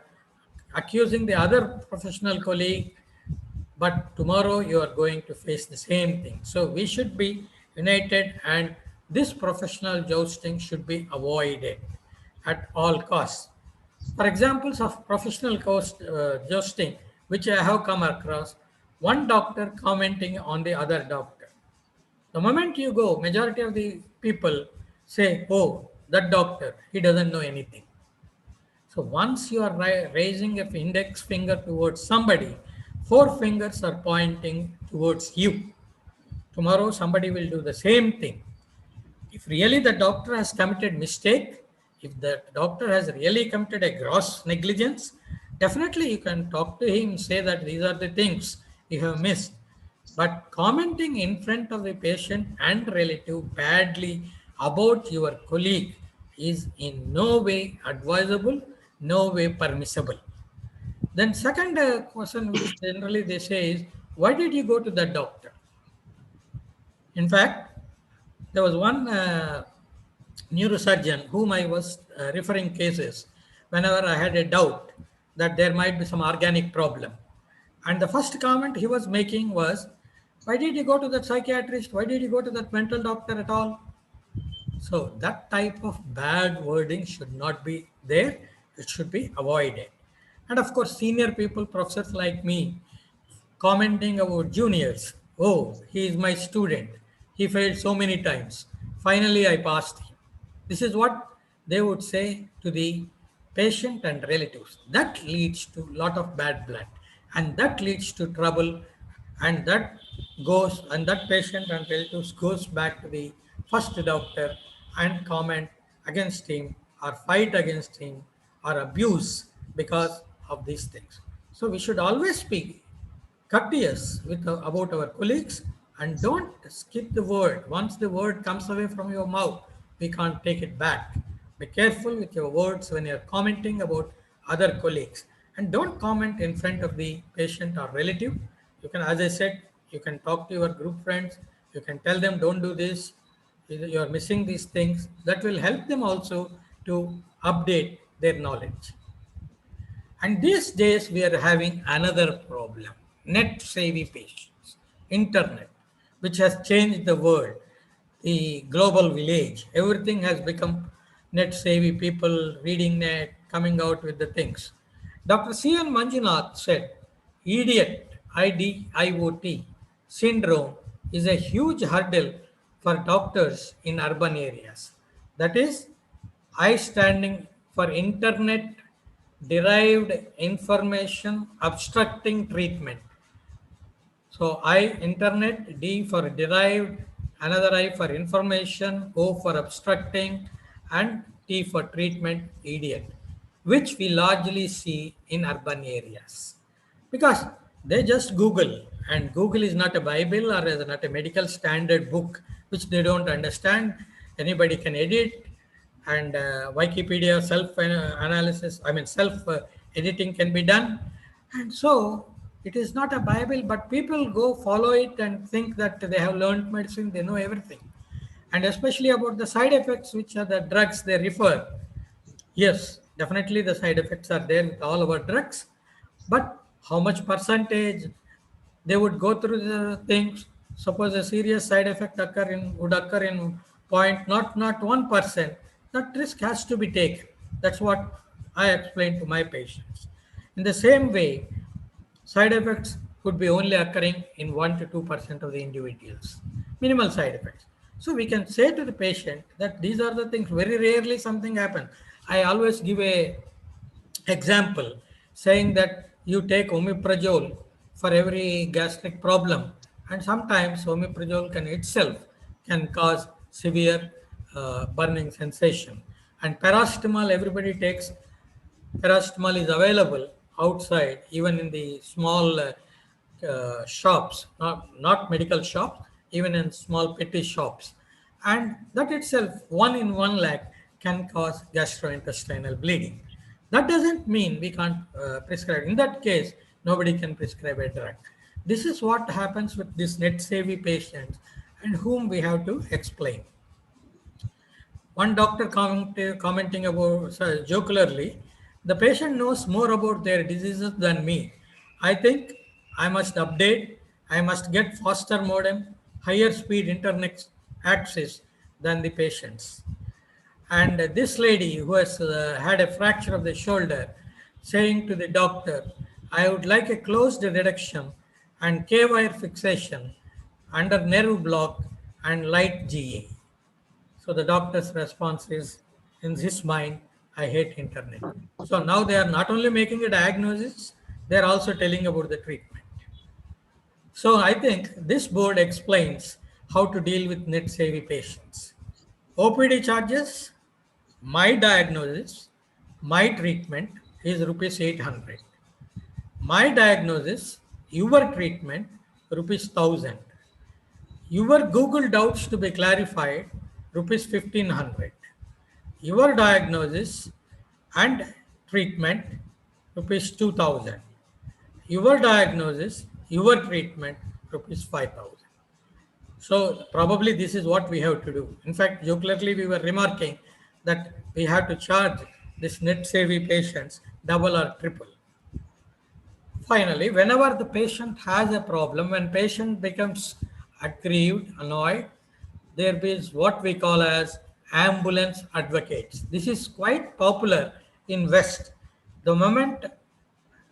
accusing the other professional colleague, but tomorrow you are going to face the same thing. So we should be united, and this professional jousting should be avoided at all costs. For examples of professional jousting, which I have come across, one doctor commenting on the other doctor. The moment you go, majority of the people say, oh, that doctor, he doesn't know anything. So once you are raising an index finger towards somebody, four fingers are pointing towards you. Tomorrow somebody will do the same thing. If really the doctor has committed mistake, if the doctor has really committed a gross negligence, definitely you can talk to him, say that these are the things you have missed. But commenting in front of the patient and relative badly about your colleague is in no way advisable, no way permissible. Then second question which generally they say is, why did you go to the doctor? In fact, there was one neurosurgeon whom I was referring cases whenever I had a doubt that there might be some organic problem. And the first comment he was making was, why did you go to that psychiatrist? Why did you go to that mental doctor at all? So that type of bad wording should not be there. It should be avoided. And of course, senior people, professors like me, commenting about juniors. Oh, he is my student. He failed so many times. Finally, I passed him. This is what they would say to the patient and relatives. That leads to a lot of bad blood, and that leads to trouble, and that patient and relatives goes back to the first doctor and comment against him or fight against him or abuse because of these things. So we should always be courteous about our colleagues, and don't skip the word. Once the word comes away from your mouth, we can't take it back. Be careful with your words when you're commenting about other colleagues, and don't comment in front of the patient or relative. You can, as I said, you can talk to your group friends. You can tell them, don't do this. You're missing these things. That will help them also to update their knowledge. And these days we are having another problem, net savvy patients, internet, which has changed the world, the global village. Everything has become net savvy, people reading net, coming out with the things. Dr. C.N. Manjunath said, idiot, IDIOT syndrome is a huge hurdle for doctors in urban areas. That is, I standing for internet derived information obstructing treatment. So I, internet, D for derived, another I for information, O for obstructing, and T for treatment, idiot, which we largely see in urban areas. Because they just Google, and Google is not a Bible or is not a medical standard book, which they don't understand. Anybody can edit, and Wikipedia self-analysis, self-editing can be done. And so it is not a Bible, but people go follow it and think that they have learned medicine, they know everything. And especially about the side effects, which are the drugs they refer. Yes, definitely the side effects are there with all our drugs, but how much percentage they would go through the things. Suppose a serious side effect would occur in point, not 1%. That risk has to be taken. That's what I explain to my patients. In the same way, side effects could be only occurring in 1 to 2% of the individuals. Minimal side effects. So we can say to the patient that these are the things. Very rarely something happens. I always give a example saying that you take omeprazole for every gastric problem, and sometimes omeprazole can cause severe burning sensation. And paracetamol, everybody takes. Paracetamol is available outside, even in the small shops, not medical shops, even in small petty shops. And that itself, 1 in 1 lakh, can cause gastrointestinal bleeding. That doesn't mean we can't prescribe. In that case, nobody can prescribe a drug. This is what happens with these net savvy patients, and whom we have to explain. One doctor commenting about jocularly The patient knows more about their diseases than me. I think I must update, I must get faster modem, higher speed internet access than the patients. And this lady who has had a fracture of the shoulder saying to the doctor, I would like a closed reduction and K-wire fixation under nerve block and light GA. So the doctor's response is, in his mind, I hate internet. So now they are not only making a diagnosis, they are also telling about the treatment. So I think this board explains how to deal with net savvy patients. OPD charges, my diagnosis, my treatment is rupees 800. My diagnosis, your treatment, rupees 1000. Your Google doubts to be clarified, rupees 1500. Your diagnosis and treatment, rupees 2000. Your diagnosis, your treatment, rupees 5000. So probably this is what we have to do. In fact, jocularly we were remarking that we have to charge this net savvy patients double or triple. Finally, whenever the patient has a problem, when patient becomes aggrieved, annoyed, there is what we call as ambulance advocates. This is quite popular in West. The moment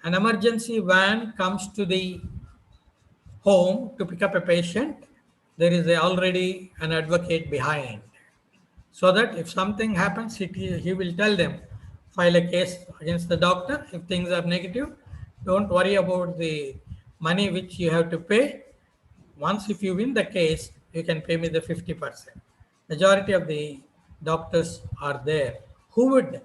an emergency van comes to the home to pick up a patient, there is already an advocate behind. So that if something happens, he will tell them, file a case against the doctor. If things are negative, don't worry about the money which you have to pay. Once if you win the case, you can pay me the 50%. Majority of the doctors are there who would,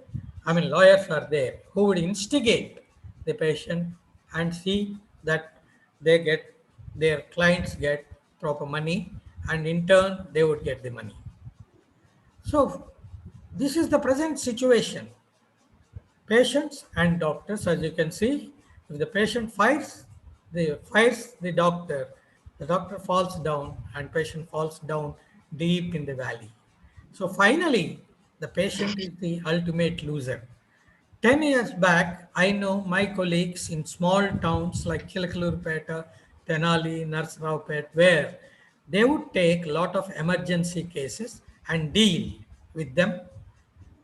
lawyers are there who would instigate the patient and see that their clients get proper money, and in turn they would get the money. So this is the present situation. Patients and doctors, as you can see, if the patient fires the doctor falls down and patient falls down deep in the valley. So finally, the patient is the ultimate loser. 10 years back, I know my colleagues in small towns like Chilakalurpeta, Tenali, Narsaraopet, where they would take a lot of emergency cases and deal with them,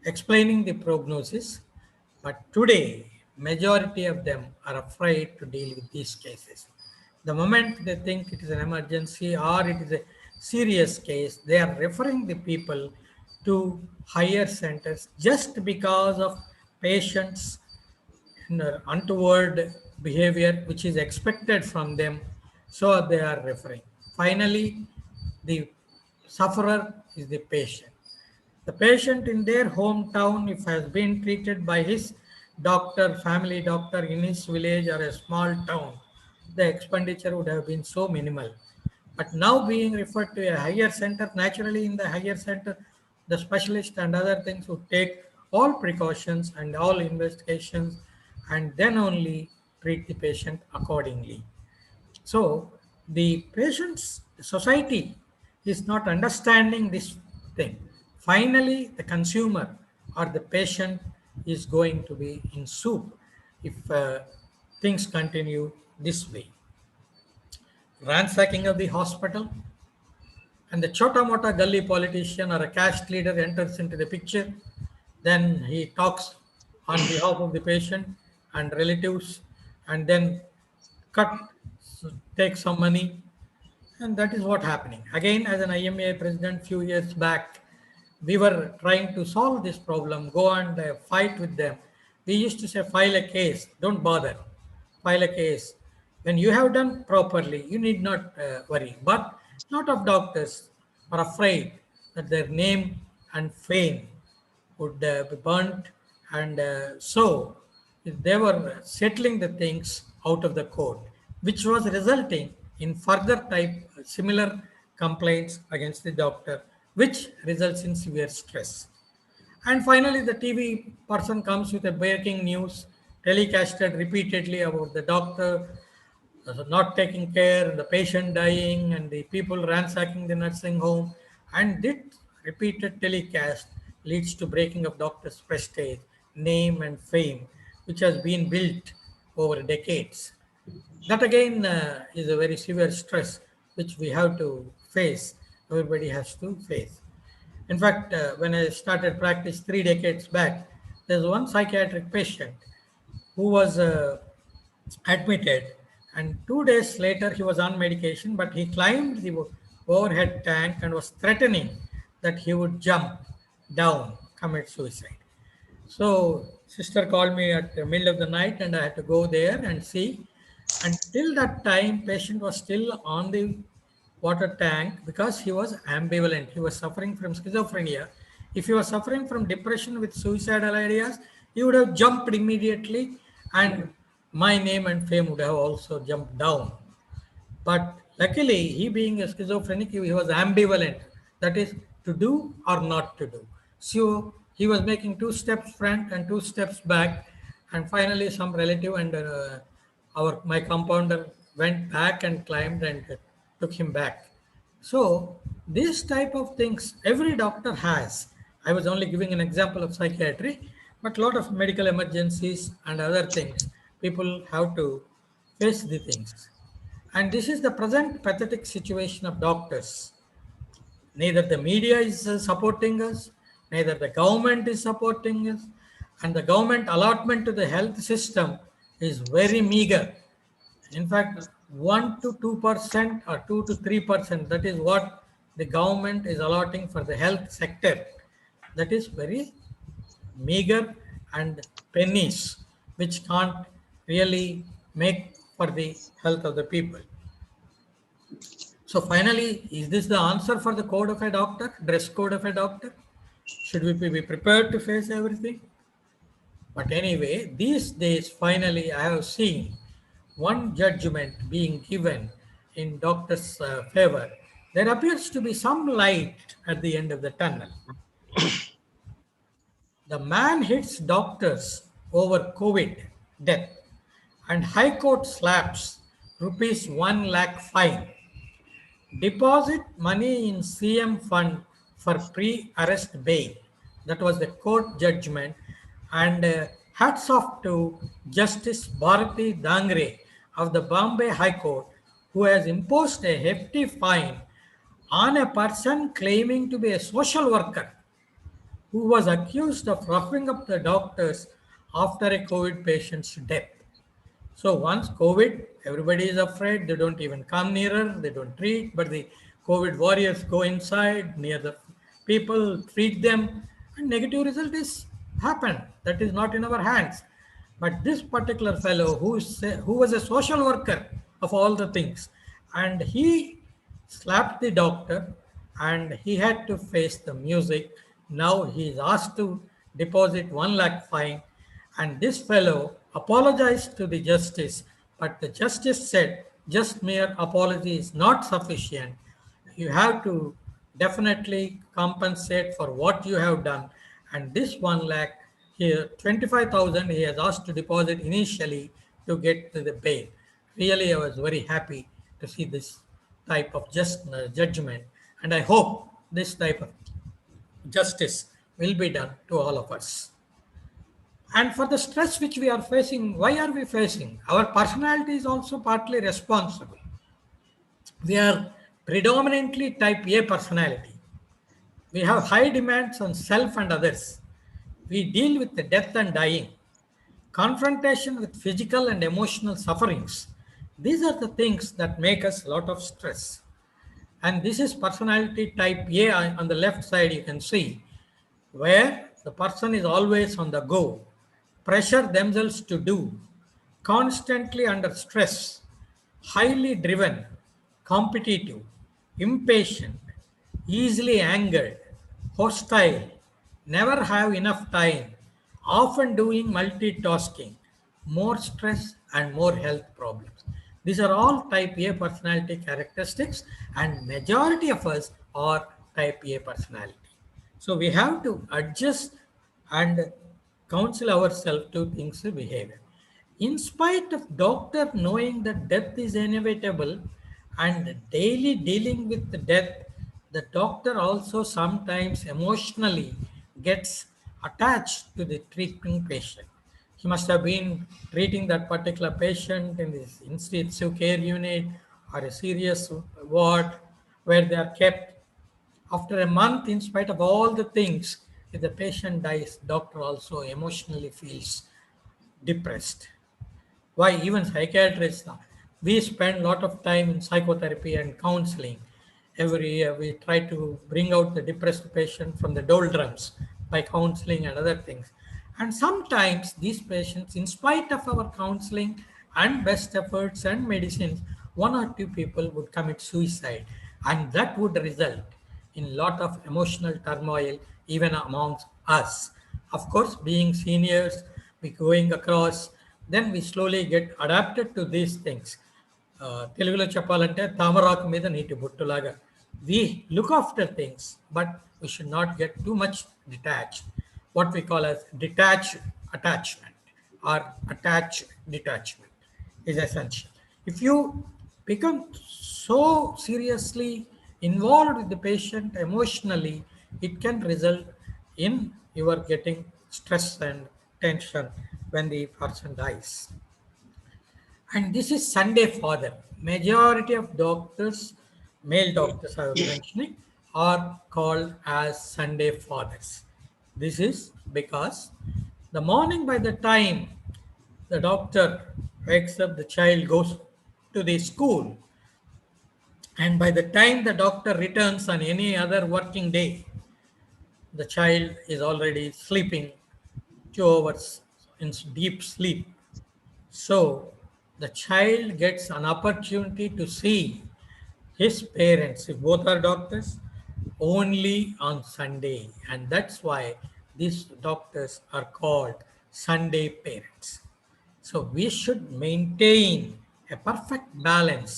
explaining the prognosis. But today, majority of them are afraid to deal with these cases. The moment they think it is an emergency or it is a serious case, they are referring the people to higher centers just because of patients' untoward behavior which is expected from them. So they are referring. Finally, the sufferer is the patient. The patient in their hometown, if has been treated by his doctor, family doctor in his village or a small town, the expenditure would have been so minimal. But now being referred to a higher center, naturally in the higher center, the specialist and other things would take all precautions and all investigations and then only treat the patient accordingly. So the patient's society is not understanding this thing. Finally, the consumer or the patient is going to be in soup if things continue this way. Ransacking of the hospital, and the chota mota gully politician or a caste leader enters into the picture. Then he talks on behalf of the patient and relatives and then take some money. And that is what happening. Again, as an IMA president few years back, we were trying to solve this problem, go and fight with them. We used to say, file a case, don't bother, file a case. When you have done properly, you need not worry. But a lot of doctors are afraid that their name and fame would be burnt. And so they were settling the things out of the court, which was resulting in further similar complaints against the doctor, which results in severe stress. And finally, the TV person comes with a breaking news telecasted repeatedly about the doctor not taking care, the patient dying, and the people ransacking the nursing home. And this repeated telecast leads to breaking of doctor's prestige, name and fame which has been built over decades. That again is a very severe stress which we have to face. Everybody has to face. In fact, when I started practice 3 decades back, there's one psychiatric patient who was admitted, and 2 days later he was on medication, but he climbed the overhead tank and was threatening that he would jump down, commit suicide. So sister called me at the middle of the night and I had to go there and see. Until that time, patient was still on the water tank because he was ambivalent. He was suffering from schizophrenia. If he was suffering from depression with suicidal ideas, he would have jumped immediately and my name and fame would have also jumped down. But luckily, he being a schizophrenic, he was ambivalent. That is, to do or not to do. So he was making 2 steps front and 2 steps back. And finally, some relative and my compounder went back and climbed and took him back. So this type of things every doctor has. I was only giving an example of psychiatry, but a lot of medical emergencies and other things, people have to face the things. And this is the present pathetic situation of doctors. Neither the media is supporting us, neither the government is supporting us, and the government allotment to the health system is very meager. In fact, 1 to 2% or 2 to 3%, that is what the government is allotting for the health sector. That is very meager and pennies, which can't really make for the health of the people. So finally, is this the answer for the code of a doctor, dress code of a doctor? Should we be prepared to face everything? But anyway, these days, finally, I have seen one judgment being given in doctor's favor. There appears to be some light at the end of the tunnel. The man hits doctors over COVID death and High Court slaps rupees 1 lakh fine. Deposit money in CM fund for pre-arrest bail. That was the court judgment. And hats off to Justice Bharati Dangre of the Bombay High Court, who has imposed a hefty fine on a person claiming to be a social worker who was accused of roughing up the doctors after a COVID patient's death. So once COVID, everybody is afraid, they don't even come nearer, they don't treat, but the COVID warriors go inside near the people, treat them, and negative result is happened. That is not in our hands. But this particular fellow who was a social worker of all the things, and he slapped the doctor and he had to face the music. Now he is asked to deposit 1 lakh fine, and this fellow apologized to the justice, but the justice said just mere apology is not sufficient. You have to definitely compensate for what you have done. And this 1 lakh here, 25,000 he has asked to deposit initially to get to the bail. Really, I was very happy to see this type of judgment, and I hope this type of justice will be done to all of us. And for the stress which we are facing, why are we facing? Our personality is also partly responsible. We are predominantly type A personality. We have high demands on self and others. We deal with the death and dying, confrontation with physical and emotional sufferings. These are the things that make us a lot of stress. And this is personality type A on the left side, you can see, where the person is always on the go, pressure themselves to do, constantly under stress, highly driven, competitive, impatient, easily angered, hostile, never have enough time, often doing multitasking, more stress and more health problems. These are all type A personality characteristics, and majority of us are type A personality. So we have to adjust and counsel ourselves to things behavior. In spite of doctor knowing that death is inevitable and daily dealing with the death, the doctor also sometimes emotionally gets attached to the treating patient. He must have been treating that particular patient in this intensive care unit or a serious ward where they are kept. After a month, in spite of all the things, if the patient dies, doctor also emotionally feels depressed. Why even psychiatrists, we spend a lot of time in psychotherapy and counseling. Every year we try to bring out the depressed patient from the doldrums by counseling and other things. And sometimes these patients, in spite of our counseling and best efforts and medicines, one or two people would commit suicide, and that would result in lot of emotional turmoil even amongst us. Of course, being seniors, we going across, then we slowly get adapted to these things. తెలుగులో చెప్పాలంటే తామరాకు మీద నీటి బొట్టులాగా we look after things, but we should not get too much detached. What we call as detached attachment or attached detachment is essential. If you become so seriously involved with the patient emotionally, it can result in your getting stress and tension when the person dies. And this is Sunday father. Majority of doctors, male doctors I was mentioning, are called as Sunday fathers. This is because the morning by the time the doctor wakes up, the child goes to the school. And by the time the doctor returns on any other working day, the child is already sleeping 2 hours in deep sleep. So the child gets an opportunity to see his parents, if both are doctors, only on Sunday. And that's why these doctors are called Sunday parents. So we should maintain a perfect balance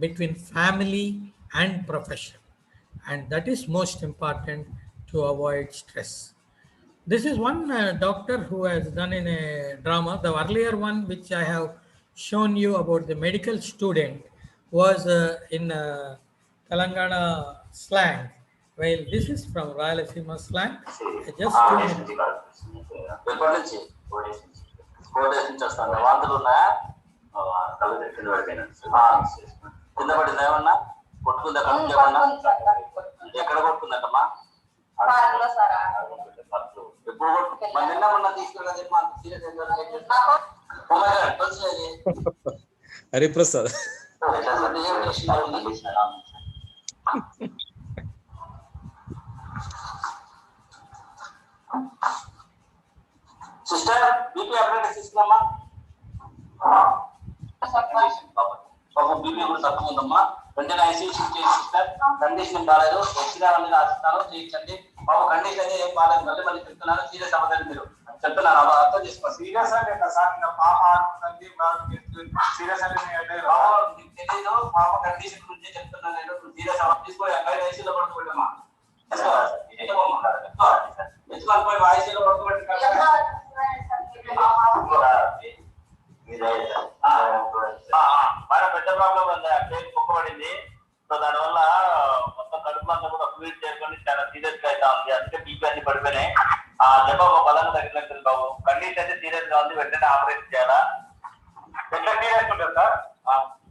between family and profession. And that is most important to avoid stress. This is one doctor who has done in a drama. The earlier one, which I have shown you about the medical student, was in Telangana slang. Well, this is from Rayalaseema slang. Just 2 minutes. ఎప్పటి నుంచి 4 days నుంచి వస్తాను. వాంతులు ఉన్నాయా? కళ్ళు తిట్టిన పడిపోయినా కింద పడింది ఏమన్నా కొట్టుకుందా? ఏమన్నా ఎక్కడ కొట్టుకుందమ్మా? ఎప్పుడు కొట్టు మరి నిన్న మొన్న తీసుకున్నా చెప్పి అంత serious Hariprasad sister BP update తీసుకున్నామా? పాపం బీపీ కూడా తక్కువ ఉందమ్మా. వెంటనే ఐసీయూ షిఫ్ట్ చేసి సిస్టర్ కండిషన్ బాగాలేదు, ఎక్స్రే అనేది రాసిస్తాను చేయించండి. పాప కండిషన్ అయితే ఏం బాగాలేదు, మళ్ళీ మళ్ళీ చెప్తున్నాను. సీరియస్ అవ్వదండి, మీరు చెప్తున్నాను అర్థం చేసుకోండి. సీరియస్ అంటే సార్ పాప ఆడుతుంది సీరియస్ అంటే తెలీదు. పాప కండిషన్ గురించి చెప్తున్నాను నేను. సీరియస్ అవ్వ తీసుకో ఐసీలో పడుకోబెట్టమ్మా. తెచ్చుకొని పోయి ఐసీలో పడుకోబెట్టి బాగా పెద్ద ప్రాబ్లం ఉంది. పేరు కుక్కబడింది. సో దానివల్ల మొత్తం కడుపు అంతా కూడా ఫ్లూయిడ్ చేరుకొని చాలా సీరియస్ గా అయితే ఉంది. అందుకే బీపీ అన్ని పడిపోయినాయి. దెబ్బ బలంగా తగిలినట్టు బాబు. కండిషన్ అయితే సీరియస్ గా ఉంది, వెంటనే ఆపరేషన్ చేయాలా? ఎట్లా సీరియస్ ఉంటుంది సార్?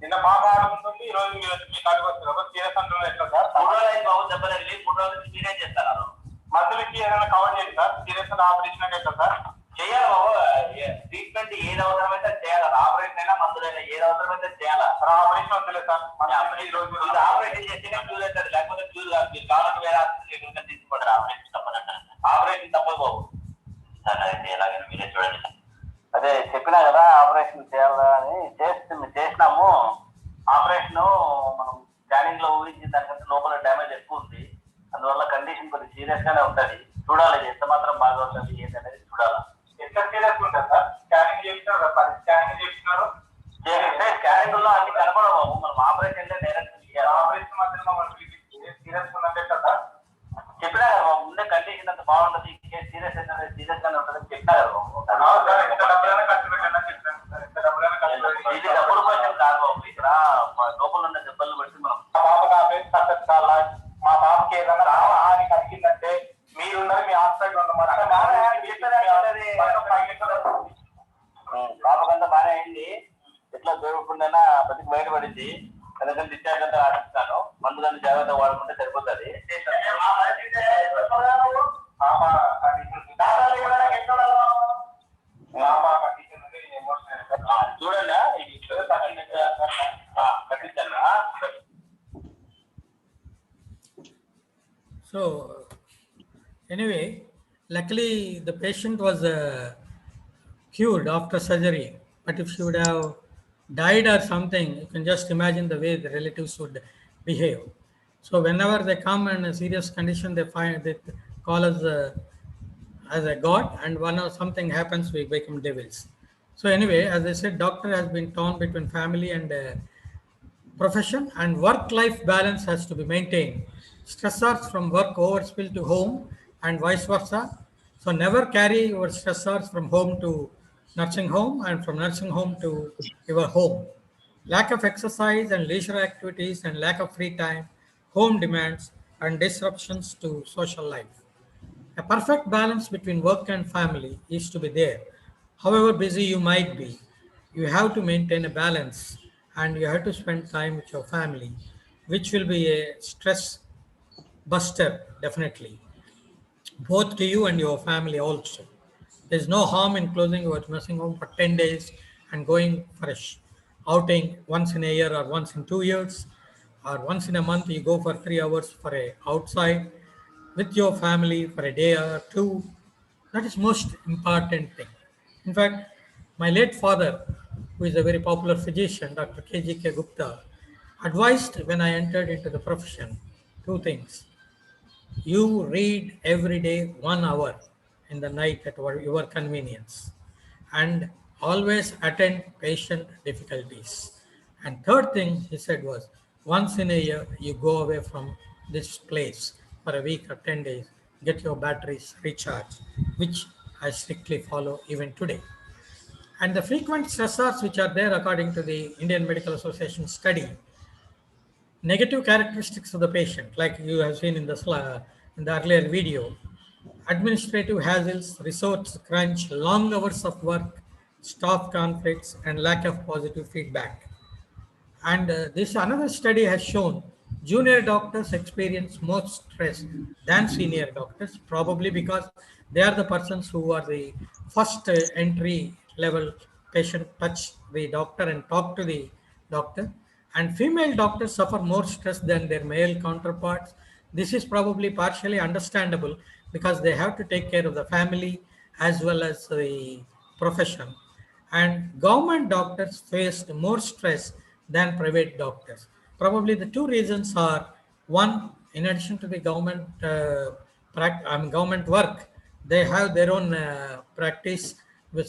నిన్న బాగా ఆడుకుంటుంది, ఈ రోజు మీ కాడికి వస్తుంది. సీరియస్ అంటున్నారు ఎట్లా సార్? 3 రోజులు అయితే బాబు దెబ్బ తగిలి 3 రోజుల నుంచి మీరేం చేస్తారు? మందులకి ఏదైనా కవర్ చేయండి సార్. సీరియస్ ఆపరేషన్ ఎట్లా సార్? చేయాలి బాబు. ట్రీట్మెంట్ ఏది అవసరమైతే చేయాలి. ఆపరేషన్ అయినా మందులైనా ఏది అవసరమైతే చేయాలి. ఆపరేషన్ వద్దలేదు సార్. ఇది ఆపరేషన్ చేస్తేనే క్యూర్ అవుతుంది, లేకపోతే క్యూర్ కాదు. మీరు కావాలంటే వేరే హాస్పిటల్ తీసుకోండి. ఆపరేషన్ తప్పదంట. ఆపరేషన్ తప్పదు బాబు. అదే ఎలాగైనా మీరే చూడండి. అదే చెప్పినా కదా ఆపరేషన్ చేయాలని. చేసినాము. ఆపరేషన్ మనం స్కానింగ్ లో ఊహించిన దానికంటే లోపల డ్యామేజ్ ఎక్కువ ఉంది. అందువల్ల కండిషన్ కొద్దిగా సీరియస్ గానే ఉంటది. చూడాలి ఎంత మాత్రం బాగా ఉంటుంది ఏంటి అనేది చూడాలి. ఎంత సీరియస్ ఉంటుంది సార్? స్కానింగ్ చేసినారు, 10 స్కానింగ్ చేసినారు. చేస్తే స్కానింగ్ లో అన్ని కనపడవు బాబు. మనం ఆపరేషన్ డైరెక్ట్ చేయాలి. ఆపరేషన్ మాత్రం సీరియస్ ఉన్నట్టే కదా చెప్పినా కదా బాబు. ముందే కండిషన్ అంత బాగుంటది, సీరియస్ అయితే సీరియస్ గానే ఉంటుంది చెప్పినా కదా బాబు. ఇది డబ్బుల క్వశ్చన్ కాదు బాబు. ఇక్కడ లోపల ఉన్న దెబ్బలు బట్టి మనం మా బాబుకి ఏదైనా హాని కలిగిందంటే మీరున్నది మీ హాస్పిటల్ ఉన్నమాట పాపకంతా బాగానే అయింది. ఎట్లా దొరకకుండా బతికి బయటపడింది. అందుకని డిశ్చార్జ్ అంతా ఆశిస్తాను. మందులన్నీ జాగ్రత్తగా వాడుకుంటే సరిపోతుంది. చూడండి కట్టించాను. So anyway, luckily the patient was cured after surgery. But if she would have died or something, you can just imagine the way the relatives would behave. So whenever they come in a serious condition, they call us as a god, and when something happens, we become devils. So anyway, as I said, doctor has been torn between family and profession, and work-life balance has to be maintained. Stressors from work overspill to home and vice versa. So never carry your stressors from home to nursing home and from nursing home to your home. Lack of exercise and leisure activities and lack of free time, home demands and disruptions to social life. A perfect balance between work and family is to be there. However busy you might be, you have to maintain a balance and you have to spend time with your family, which will be a stress buster, definitely, both to you and your family also. There's no harm in closing your nursing home for 10 days and going for a outing once in a year or once in 2 years, or once in a month you go for 3 hours for a outside with your family for a day or two. That is most important thing. In fact, my late father, who is a very popular physician, Dr. K.G.K. Gupta, advised when I entered into the profession 2 things. You read every day 1 hour in the night at your convenience, and always attend patient difficulties. And third thing he said was, once in a year you go away from this place for a week or 10 days, get your batteries recharged, which I strictly follow even today. And the frequent stressors which are there according to the Indian Medical Association study, negative characteristics of the patient, like you have seen in the earlier video: administrative hassles, resource crunch, long hours of work, staff conflicts, and lack of positive feedback. And this another study has shown junior doctors experience more stress than senior doctors, probably because they are the persons who are the first entry level patient touch the doctor and talk to the doctor. And female doctors suffer more stress than their male counterparts. This is probably partially understandable because they have to take care of the family as well as the profession. And government doctors faced more stress than private doctors. Probably the 2 reasons are: one, in addition to the government work, they have their own practice,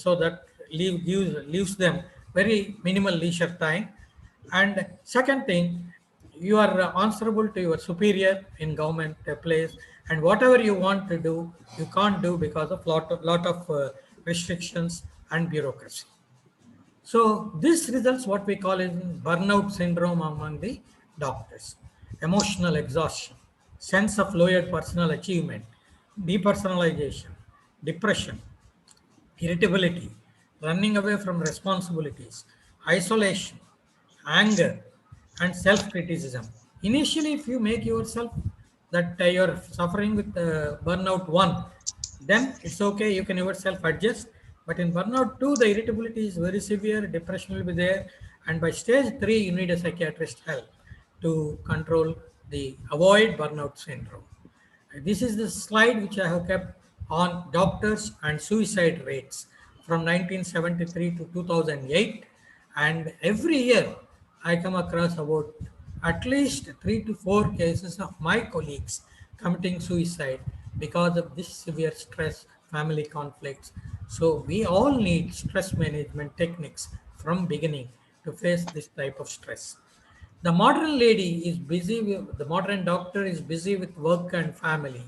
so that leaves them very minimal leisure time. And second thing, you are answerable to your superior in government place, and whatever you want to do, you can't do because of lot of restrictions and bureaucracy. So this results what we call in burnout syndrome among the doctors: emotional exhaustion, sense of lowered personal achievement, depersonalization, depression, irritability, running away from responsibilities, isolation, anger, and self-criticism. Initially, if you make yourself that you're suffering with burnout 1, then it's okay, you can yourself adjust. But in burnout 2, the irritability is very severe, depression will be there, and by stage 3, you need a psychiatrist help to control avoid burnout syndrome. This is the slide which I have kept on doctors and suicide rates from 1973 to 2008, and every year I come across about at least 3 to 4 cases of my colleagues committing suicide because of this severe stress, family conflicts. So we all need stress management techniques from beginning to face this type of stress. The modern the modern doctor is busy with work and family,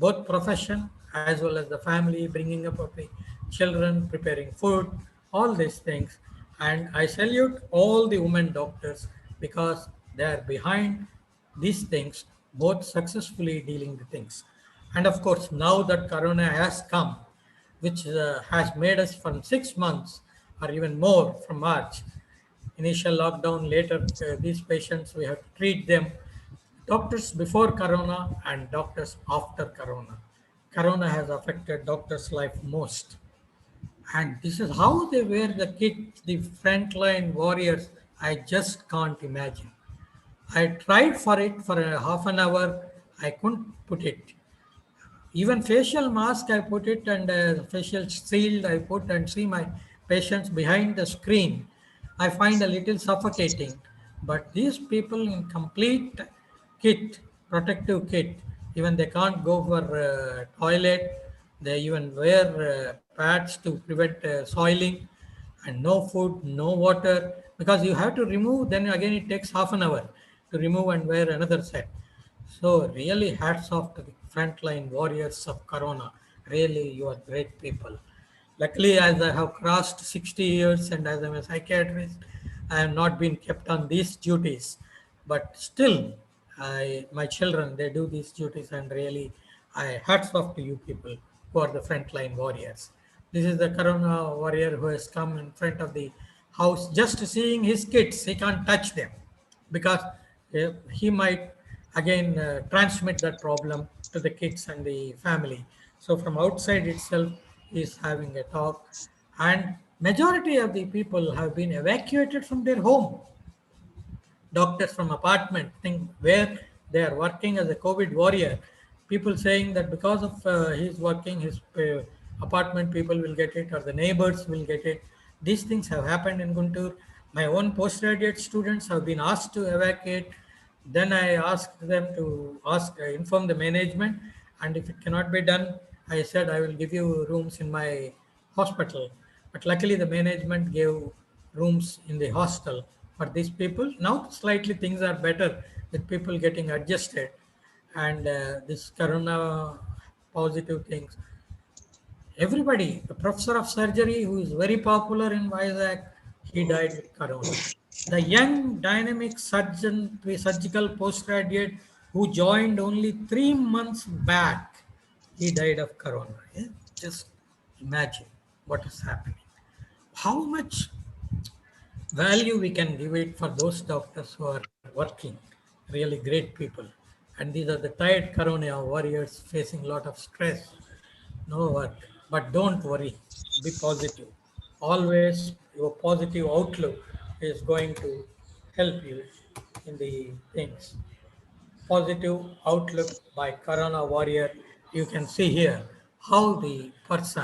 both profession as well as the family, bringing up of the children, preparing food, all these things. And I salute all the women doctors because they are behind these things, both successfully dealing the things. And of course, now that Corona has come, which has made us from 6 months or even more from March. Initial lockdown, later these patients, we have to treat them. Doctors before Corona and doctors after Corona. Corona has affected doctors' life most. And this is how they wear the kit, the frontline warriors. I just can't imagine. I tried for it for a half an hour. I couldn't put it. Even facial mask, I put it, and facial shield, I put, and see my patients behind the screen. I find a little suffocating. But these people in complete kit, protective kit, even they can't go for toilet. They even wear pads to prevent soiling, and no food, no water, because you have to remove, then again it takes half an hour to remove and wear another set. So really hats off to the frontline warriors of Corona. Really, you are great people. Luckily, as I have crossed 60 years and as I'm a psychiatrist, I have not been kept on these duties. But still, my children, they do these duties, and really, I hats off to you people who are the frontline warriors. This is the Corona warrior who has come in front of the house just seeing his kids. He can't touch them because he might again transmit that problem to the kids and the family. So from outside itself, he is having a talk, and majority of the people have been evacuated from their home. Doctors from apartment think where they are working as a COVID warrior. People saying that because of his working, his apartment people will get it or the neighbors will get it. These things have happened in Guntur. My own postgraduate students have been asked to evacuate. Then I asked them to inform the management, and if it cannot be done, I said I will give you rooms in my hospital. But luckily, the management gave rooms in the hostel for these people. Now, slightly things are better with people getting adjusted, and this Corona positive things. Everybody, the professor of surgery who is very popular in Vizag, he died with Corona. The young dynamic surgical postgraduate who joined only 3 months back, he died of Corona. Yeah? Just imagine what is happening. How much value we can give it for those doctors who are working, really great people. And these are the tired Corona warriors facing a lot of stress, no work. But don't worry, be positive. Always your positive outlook is going to help you in the things. Positive outlook by Corona warrior. You can see here how the person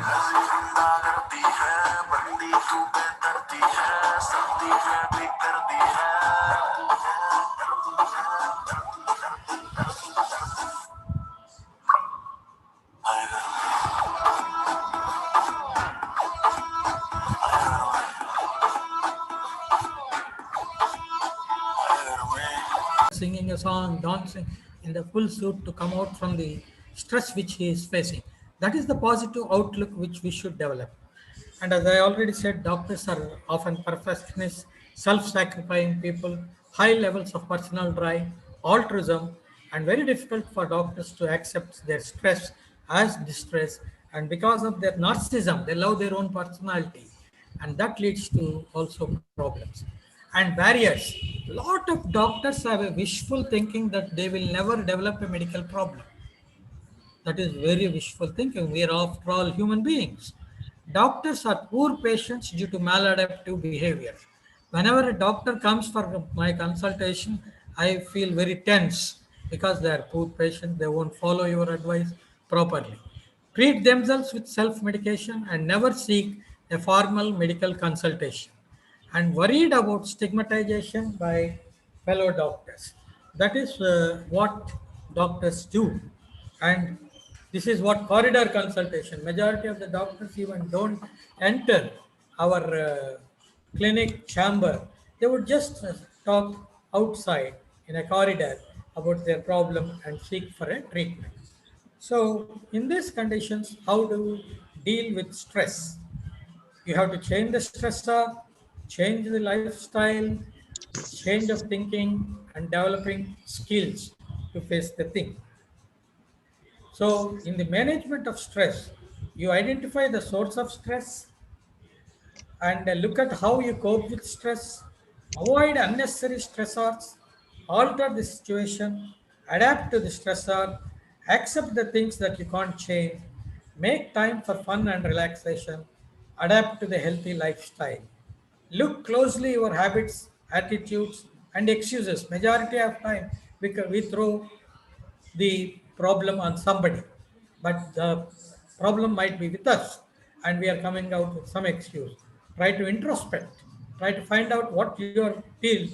singing a song, dancing in the full suit to come out from the stress which he is facing. That is the positive outlook which we should develop. And as I already said, doctors are often perfectionists, self-sacrificing people, high levels of personal drive, altruism, and very difficult for doctors to accept their stress as distress. And because of their narcissism, they love their own personality. And that leads to also problems. And barriers. A lot of doctors have a wishful thinking that they will never develop a medical problem. That is very wishful thinking. We are after all human beings. Doctors are poor patients due to maladaptive behavior. Whenever a doctor comes for my consultation, I feel very tense because they are poor patients. They won't follow your advice properly. Treat themselves with self-medication and never seek a formal medical consultation. And worried about stigmatization by fellow doctors. That is what doctors do. And this is what corridor consultation. Majority of the doctors even don't enter our clinic chamber. They would just talk outside in a corridor about their problem and seek for a treatment. So in these conditions, how do we deal with stress? You have to change the stressor, change the lifestyle, change of thinking, and developing skills to face the thing. So in the management of stress, You identify the source of stress and look at how you cope with stress. Avoid unnecessary stressors. Alter the situation. Adapt to the stressor. Accept the things that you can't change. Make time for fun and relaxation. Adapt to the healthy lifestyle. Look closely your habits, attitudes, and excuses. Majority of time we throw the problem on somebody, but the problem might be with us, and we are coming out with some excuse. Try to introspect, try to find out what you are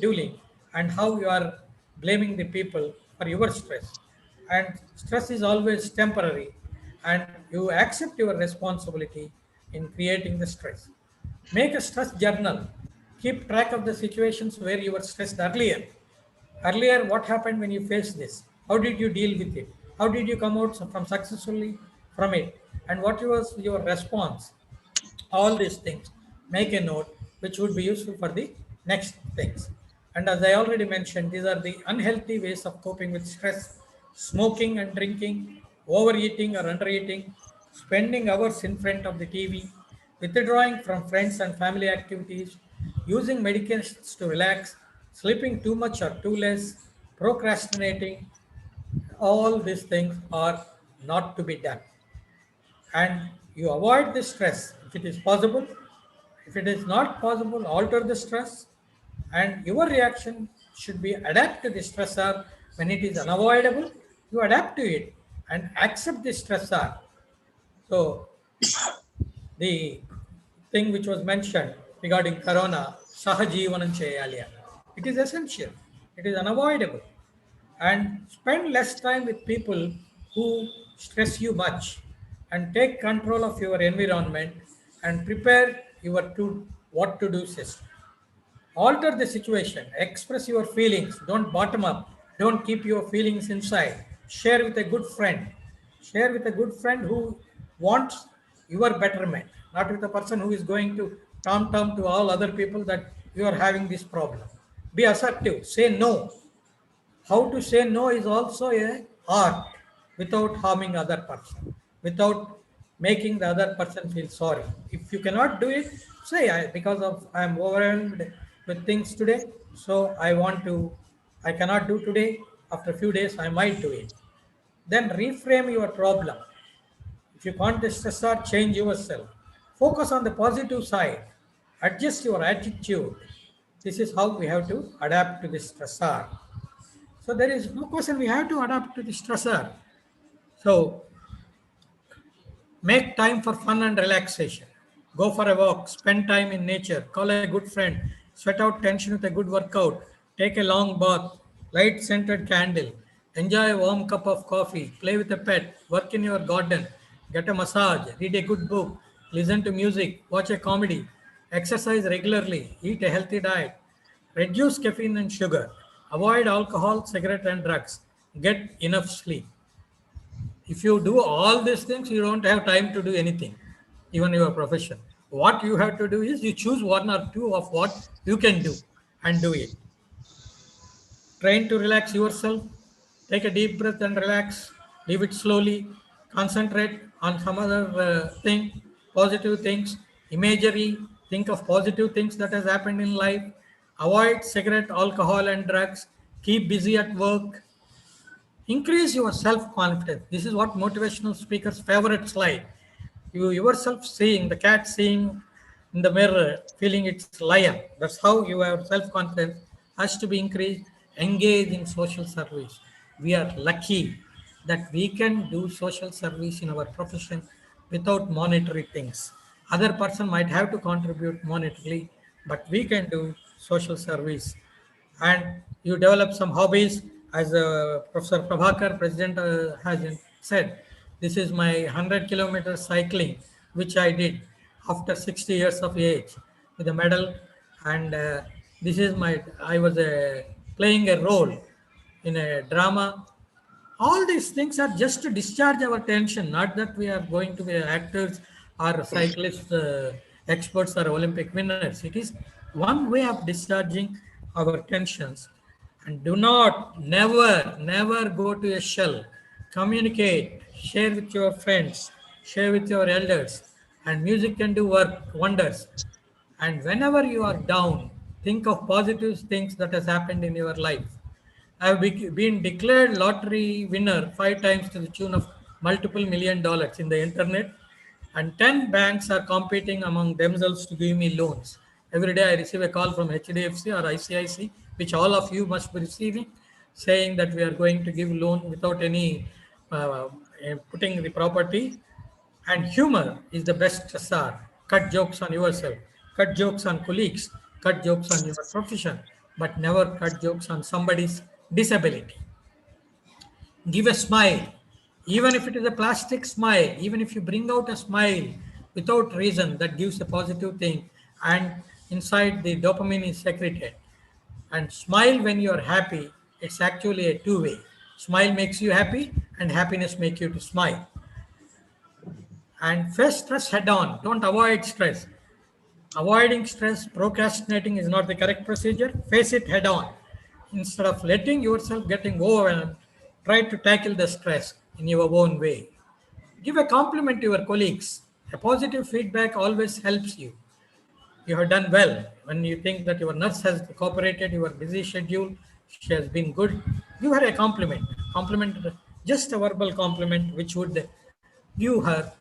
doing and how you are blaming the people for your stress. And stress is always temporary, and you accept your responsibility in creating the stress. Make a stress journal. Keep track of the situations where you were stressed earlier. Earlier, what happened when you faced this? How did you deal with it? How did you come out from successfully from it? And what was your response? All these things. Make a note which would be useful for the next things. And as I already mentioned, these are the unhealthy ways of coping with stress: smoking and drinking, overeating or undereating, spending hours in front of the TV, withdrawing from friends and family activities, using medications to relax, sleeping too much or too less, procrastinating. All these things are not to be done. And you avoid the stress if it is possible. If it is not possible, alter the stress, and your reaction should be adapt to the stressor. When it is unavoidable, you adapt to it and accept the stressor. So the thing which was mentioned regarding corona, sahajivanam cheyali, it is essential, it is unavoidable. And spend less time with people who stress you much, and take control of your environment and prepare your to what to do system. Alter the situation, express your feelings, don't bottom up, don't keep your feelings inside. Share with a good friend. Share with a good friend who wants your betterment, not with a person who is going to tom to all other people that you are having this problem. Be assertive, say no. How to say no is also a art, without harming other person, without making the other person feel sorry. If you cannot do it, say because of I am overwhelmed with things today, so I cannot do today. After a few days, I might do it. Then reframe your problem. If you can't stressor, change yourself. Focus on the positive side. Adjust your attitude. This is how we have to adapt to this stressor. So there is no question, we have to adapt to the stressor. So make time for fun and relaxation. Go for a walk, spend time in nature, call a good friend, sweat out tension with a good workout, take a long bath, light scented candle, enjoy a warm cup of coffee, play with a pet, work in your garden, get a massage, read a good book, listen to music, watch a comedy, exercise regularly, eat a healthy diet, reduce caffeine and sugar, avoid alcohol, cigarette and drugs, get enough sleep. If you do all these things, you don't have time to do anything, even your profession. What you have to do is you choose one or two of what you can do and do it. Train to relax yourself. Take a deep breath and relax. Leave it slowly. Concentrate on some other thing, positive things, imagery. Think of positive things that has happened in life. Avoid cigarette, alcohol, and drugs. Keep busy at work. Increase your self-confidence. This is what motivational speakers' favorite slide. You yourself seeing the cat seeing in the mirror, feeling its lion. That's how your self-confidence has to be increased. Engage in social service. We are lucky that we can do social service in our profession without monetary things. Other person might have to contribute monetarily, but we can do social service. And you develop some hobbies, as Professor Prabhakar, President, has said. This is my 100-kilometer cycling, which I did after 60 years of age with a medal. And this is I was playing a role in a drama. All these things are just to discharge our tension, not that we are going to be actors or cyclists, experts or Olympic winners. It is one way of discharging our tensions. And do not, never go to a shell. Communicate, share with your friends, share with your elders, and music can do wonders. And whenever you are down, think of positive things that has happened in your life. I've been declared lottery winner 5 times to the tune of multiple $1 million in the internet, and 10 banks are competing among themselves to give me loans. Every day I receive a call from HDFC or ICIC, which all of you must be receiving, saying that we are going to give loan without any putting the property. And humor is the best SR. Cut jokes on yourself, cut jokes on colleagues, cut jokes on your profession, but never cut jokes on somebody's disability. Give a smile, even if it is a plastic smile, even if you bring out a smile without reason, that gives a positive thing, and inside the dopamine is secreted. And smile when you are happy, it's actually a two-way. Smile makes you happy, and happiness makes you to smile. And face stress head on. Don't avoid stress. Avoiding stress, procrastinating is not the correct procedure. Face it head on. Instead of letting yourself getting overwhelmed, try to tackle the stress in your own way. Give a compliment to your colleagues. A positive feedback always helps you. You have done well. When you think that your nurse has cooperated, your busy schedule, she has been good, give her a compliment. Compliment, just a verbal compliment, which would give her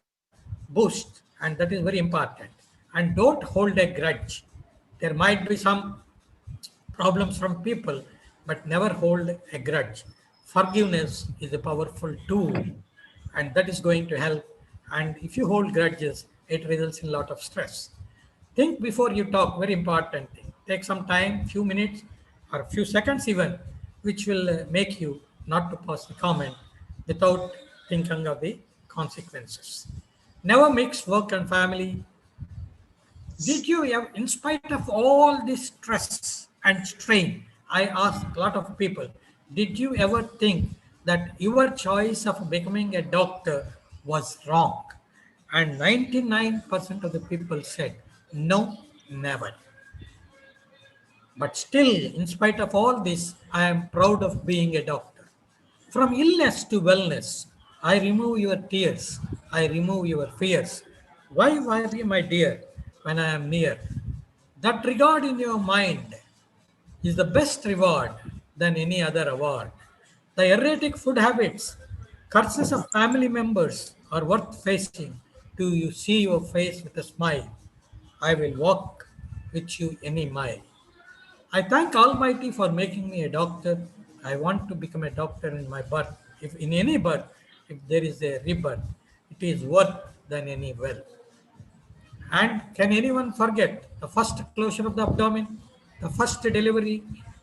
boost, and that is very important. And don't hold a grudge. There might be some problems from people, but never hold a grudge. Forgiveness is a powerful tool, and that is going to help. And if you hold grudges, it results in a lot of stress. Think before you talk, very important thing. Take some time, few minutes or few seconds even, which will make you not to pass the comment without thinking of the consequences. Never mix work and family. Did you ever, in spite of all this stress and strain, I ask a lot of people, did you ever think that your choice of becoming a doctor was wrong? And 99% of the people said, no, never. But still, in spite of all this, I am proud of being a doctor. From illness to wellness, I remove your tears, I remove your fears. Why worry, my dear, when I am near? That regard in your mind is the best reward than any other award. The erratic food habits, curses of family members are worth facing. Do you see your face with a smile? I will walk with you any mile. I thank Almighty for making me a doctor. I want to become a doctor in my birth. If in any birth, if there is a rebirth, it is worth than any wealth. And can anyone forget the first closure of the abdomen, the first delivery,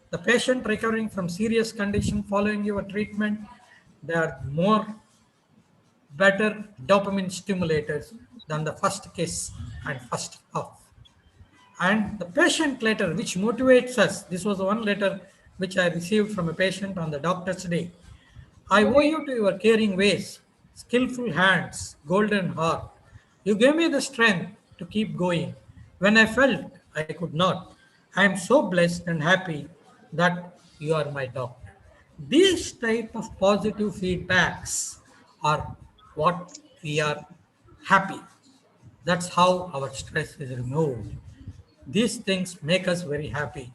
the patient recovering from serious condition following your treatment? They are more better dopamine stimulators than the first kiss and first puff. And the patient letter, which motivates us. This was one letter which I received from a patient on the doctor's day. I owe you to your caring ways, skillful hands, golden heart. You gave me the strength to keep going when I felt I could not. I am so blessed and happy that you are my doctor. These type of positive feedbacks are what we are happy. That's how our stress is removed. These things make us very happy.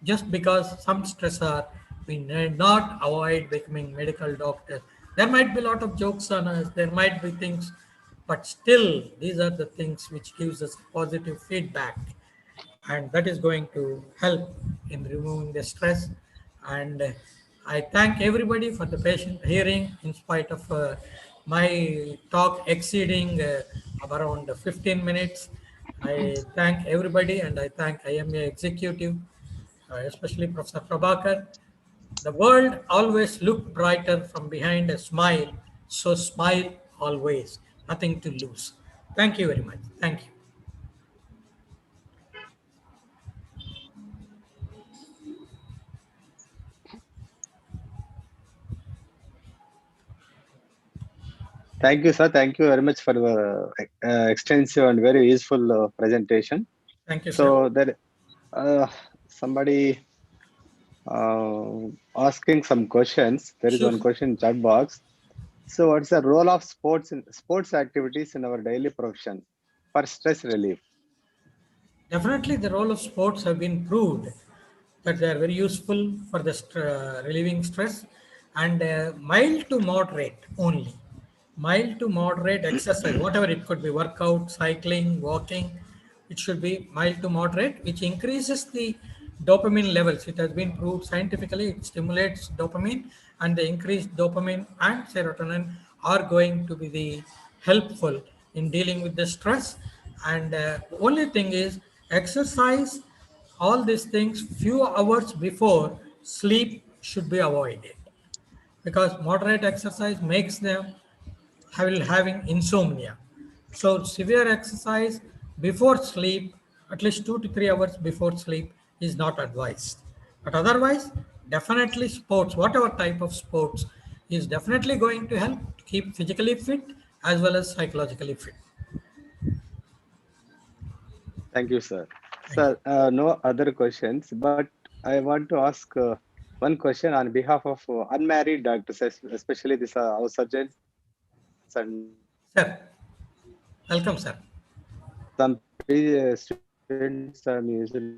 Just because some stress are, we need not avoid becoming medical doctors. There might be a lot of jokes on us, there might be things, but still these are the things which gives us positive feedback, and that is going to help in removing the stress. And I thank everybody for the patient hearing in spite of my talk exceeding around 15 minutes. I thank everybody, and I thank IMA executive, especially Professor Prabhakar. The world always looked brighter from behind a smile, so smile always, nothing to lose. Thank you very much. Thank you. Thank you, sir. Thank you very much for your extensive and very useful presentation. Thank you, sir. So there, somebody asking some questions. There is Sure. one question in chat box. So what's the role of sports activities in our daily profession for stress relief? Definitely, the role of sports have been proved that they are very useful for the relieving stress, and mild to moderate only. Mild to moderate exercise, whatever it could be, workout, cycling, walking, it should be mild to moderate, which increases the dopamine levels. It has been proved scientifically, it stimulates dopamine, and the increased dopamine and serotonin are going to be the helpful in dealing with the stress. And only thing is exercise, all these things few hours before sleep should be avoided, because moderate exercise makes them having insomnia. So severe exercise before sleep, at least 2 to 3 hours before sleep, is not advised. But otherwise, definitely sports, whatever type of sports, is definitely going to help to keep physically fit as well as psychologically fit. Thank you, sir. Sir, no other questions, but I want to ask one question on behalf of unmarried doctors, especially this our surgeons and Sir, welcome, sir. some students are usually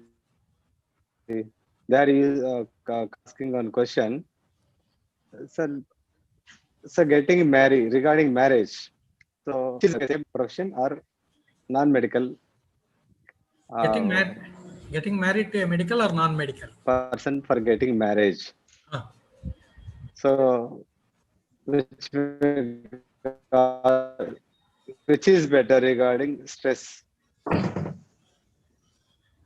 they are asking one question. Sir, getting married regarding marriage. So, is it a profession or non-medical Getting uh, married, getting married to a medical or non-medical? person for getting marriage? Ah. So, which is better regarding stress?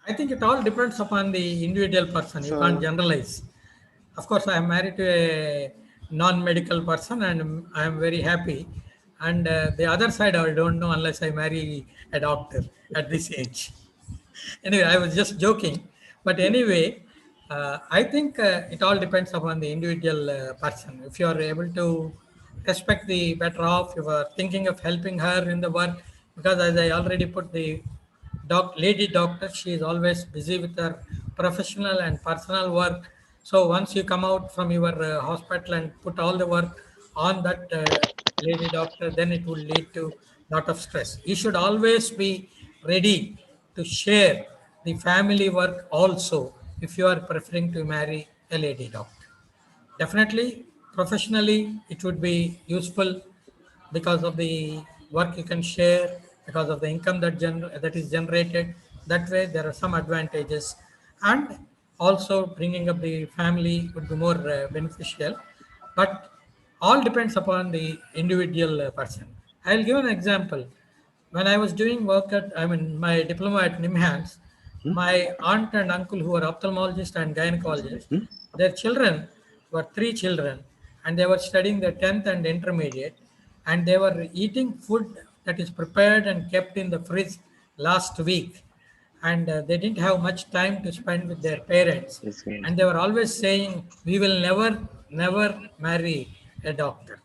I think it all depends upon the individual person. You can't So, generalize. Of course, I am married to a non-medical person, and I am very happy. And the other side, I don't know unless I marry a doctor at this age. Anyway, I was just joking. But anyway, I think it all depends upon the individual person. If you are able to respect the better off, you are thinking of helping her in the work, because as I already put, the lady doctor, she is always busy with her professional and personal work. So once you come out from your hospital and put all the work on that lady doctor, then it will lead to lot of stress. You should always be ready to share the family work also if you are preferring to marry a lady doctor. Definitely, professionally, it would be useful because of the work you can share, because of the income that is generated. That way, there are some advantages, and also bringing up the family would be more beneficial. But all depends upon the individual person. I'll give an example. When I was doing work my diploma at NIMHANS, my aunt and uncle who were ophthalmologists and gynecologists, their children were 3 children, and they were studying the 10th and intermediate, and they were eating food that is prepared and kept in the fridge last week, and they didn't have much time to spend with their parents, and they were always saying, we will never marry a doctor.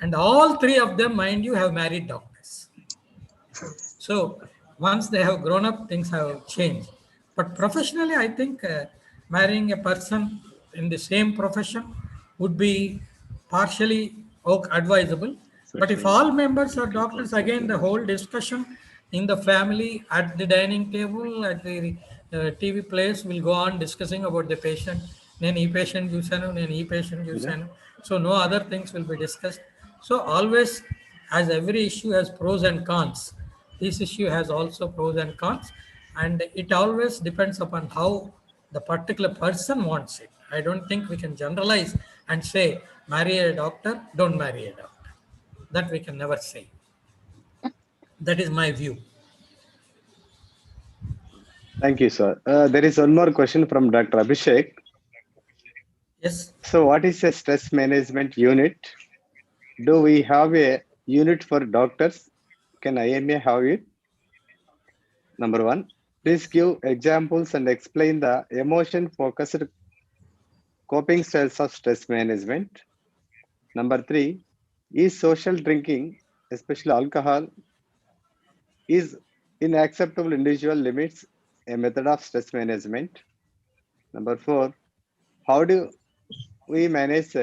And all 3 of them, mind you, have married doctors. So once they have grown up, things have changed. But professionally, I think marrying a person in the same profession would be partially advisable. But if all members are doctors, again, the whole discussion in the family, at the dining table, at the TV place, will go on discussing about the patient. Then e-patient usanu, then e-patient usanu. So no other things will be discussed. So always, as every issue has pros and cons, this issue has also pros and cons, and it always depends upon how the particular person wants it. I don't think we can generalize and say, marry a doctor, don't marry a doctor. That we can never say. That is my view. thank you, sir. There is one more question from Dr. Abhishek. Yes. So, what is a stress management unit? Do we have a unit for doctors? Can IMA have it? Number one, please give examples and explain the emotion-focused coping styles of stress management. Number three, is social drinking, especially alcohol, is in acceptable individual limits a method of stress management? Number four, how do we manage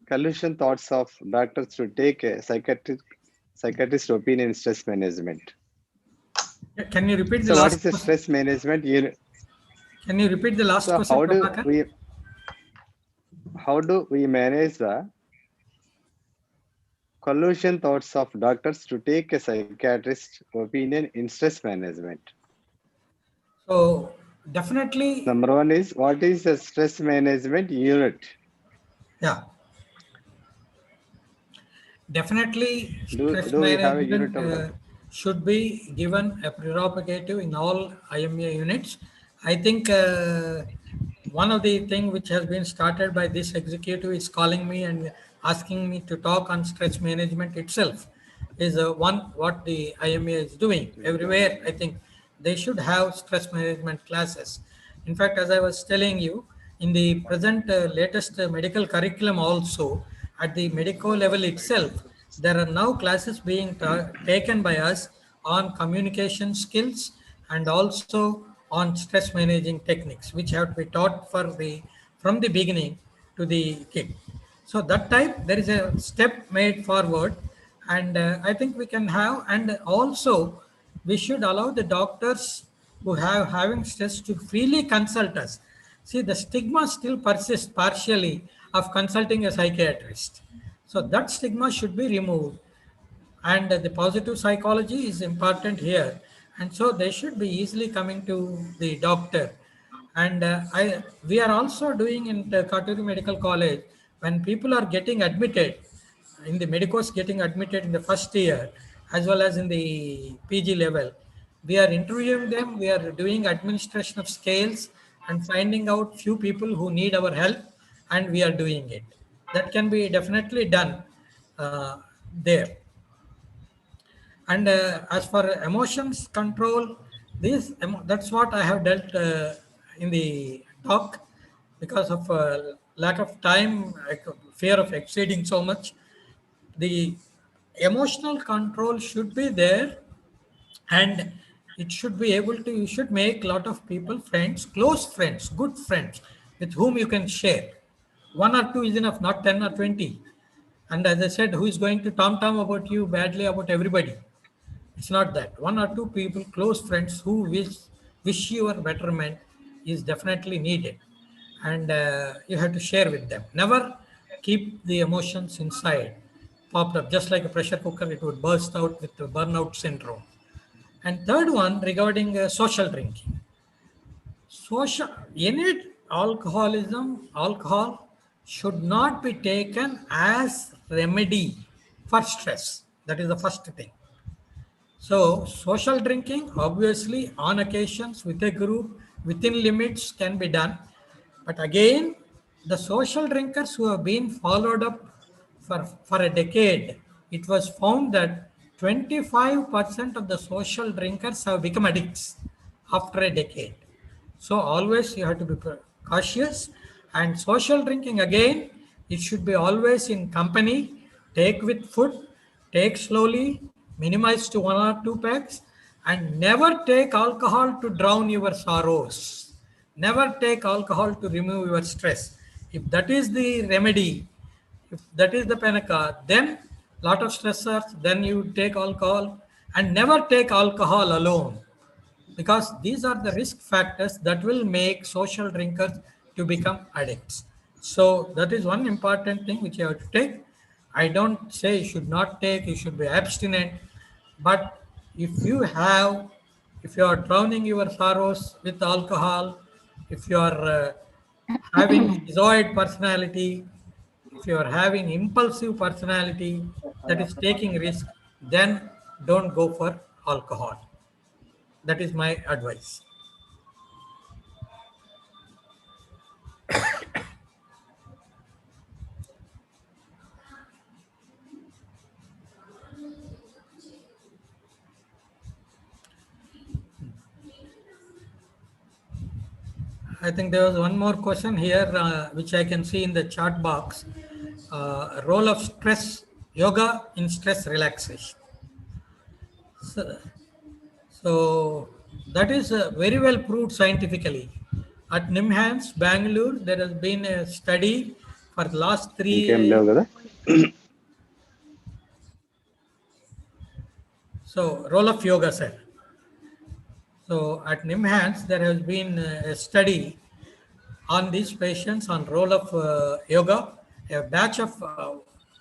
collusion thoughts of doctors to take a psychiatrist opinion in stress management. Can you repeat the So what last is the question? stress management unit? Can you repeat the last So question, Prabhakar? how do we manage the collusion thoughts of doctors to take a psychiatrist opinion in stress management? So definitely, Number one is, what is the stress management unit? yeah, definitely stress Do we have a unit management of that? should be given a prerogative in all IMA units. I think one of the thing which has been started by this executive is calling me and asking me to talk on stress management itself is one what the IMA is doing everywhere. I think they should have stress management classes. In fact, as I was telling you, in the present latest medical curriculum also, at the medical level itself, there are now classes being taken by us on communication skills and also on stress managing techniques, which have to be taught from the beginning to the kid. So that type, there is a step made forward, and I think we can have, and also we should allow the doctors who have having stress to freely consult us. See, the stigma still persists partially of consulting a psychiatrist. So that stigma should be removed, and the positive psychology is important here, and so they should be easily coming to the doctor. And we are also doing in the Katuri Medical College, when people are getting admitted in the medicos, getting admitted in the first year as well as in the PG level, we are interviewing them, we are doing administration of scales and finding out few people who need our help, and we are doing it. That can be definitely done there. And as for emotions control, that's what I have dealt in the talk because of lack of time, fear of exceeding so much. The emotional control should be there, and it should be able to, you should make a lot of people friends, close friends, good friends with whom you can share. One or two is enough, not 10 or 20. And as I said, who is going to tom about you badly about everybody? It's not that. One or two people, close friends who wish your betterment is definitely needed. And you have to share with them. Never keep the emotions inside, popped up, just like a pressure cooker, it would burst out with the burnout syndrome. And third one regarding social drinking. Any alcohol should not be taken as remedy for stress. That is the first thing. So social drinking, obviously on occasions with a group within limits can be done. But again, the social drinkers who have been followed up for a decade, it was found that 25% of the social drinkers have become addicts after a decade. So always you have to be cautious. And social drinking, again, it should be always in company, take with food, take slowly, minimize to 1 or 2 packs, and never take alcohol to drown your sorrows. Never take alcohol to remove your stress. If that is the remedy, if that is the Panaka, then lot of stressors, then you take alcohol, and never take alcohol alone, because these are the risk factors that will make social drinkers to become addicts. So that is one important thing which you have to take. I don't say you should not take, you should be abstinent, but if you are drowning your sorrows with alcohol, if you are having schizoid personality, if you are having impulsive personality that is taking risk, then don't go for alcohol. That is my advice. I think there was one more question here, which I can see in the chat box. Role of stress, yoga in stress relaxation. So that is very well proved scientifically. At NIMHANS, Bangalore, there has been a study for the last 3 ఇంకేం లేవు కదా. So, role of yoga, sir. So, at NIMHANS, there has been a study on these patients on role of yoga. A batch of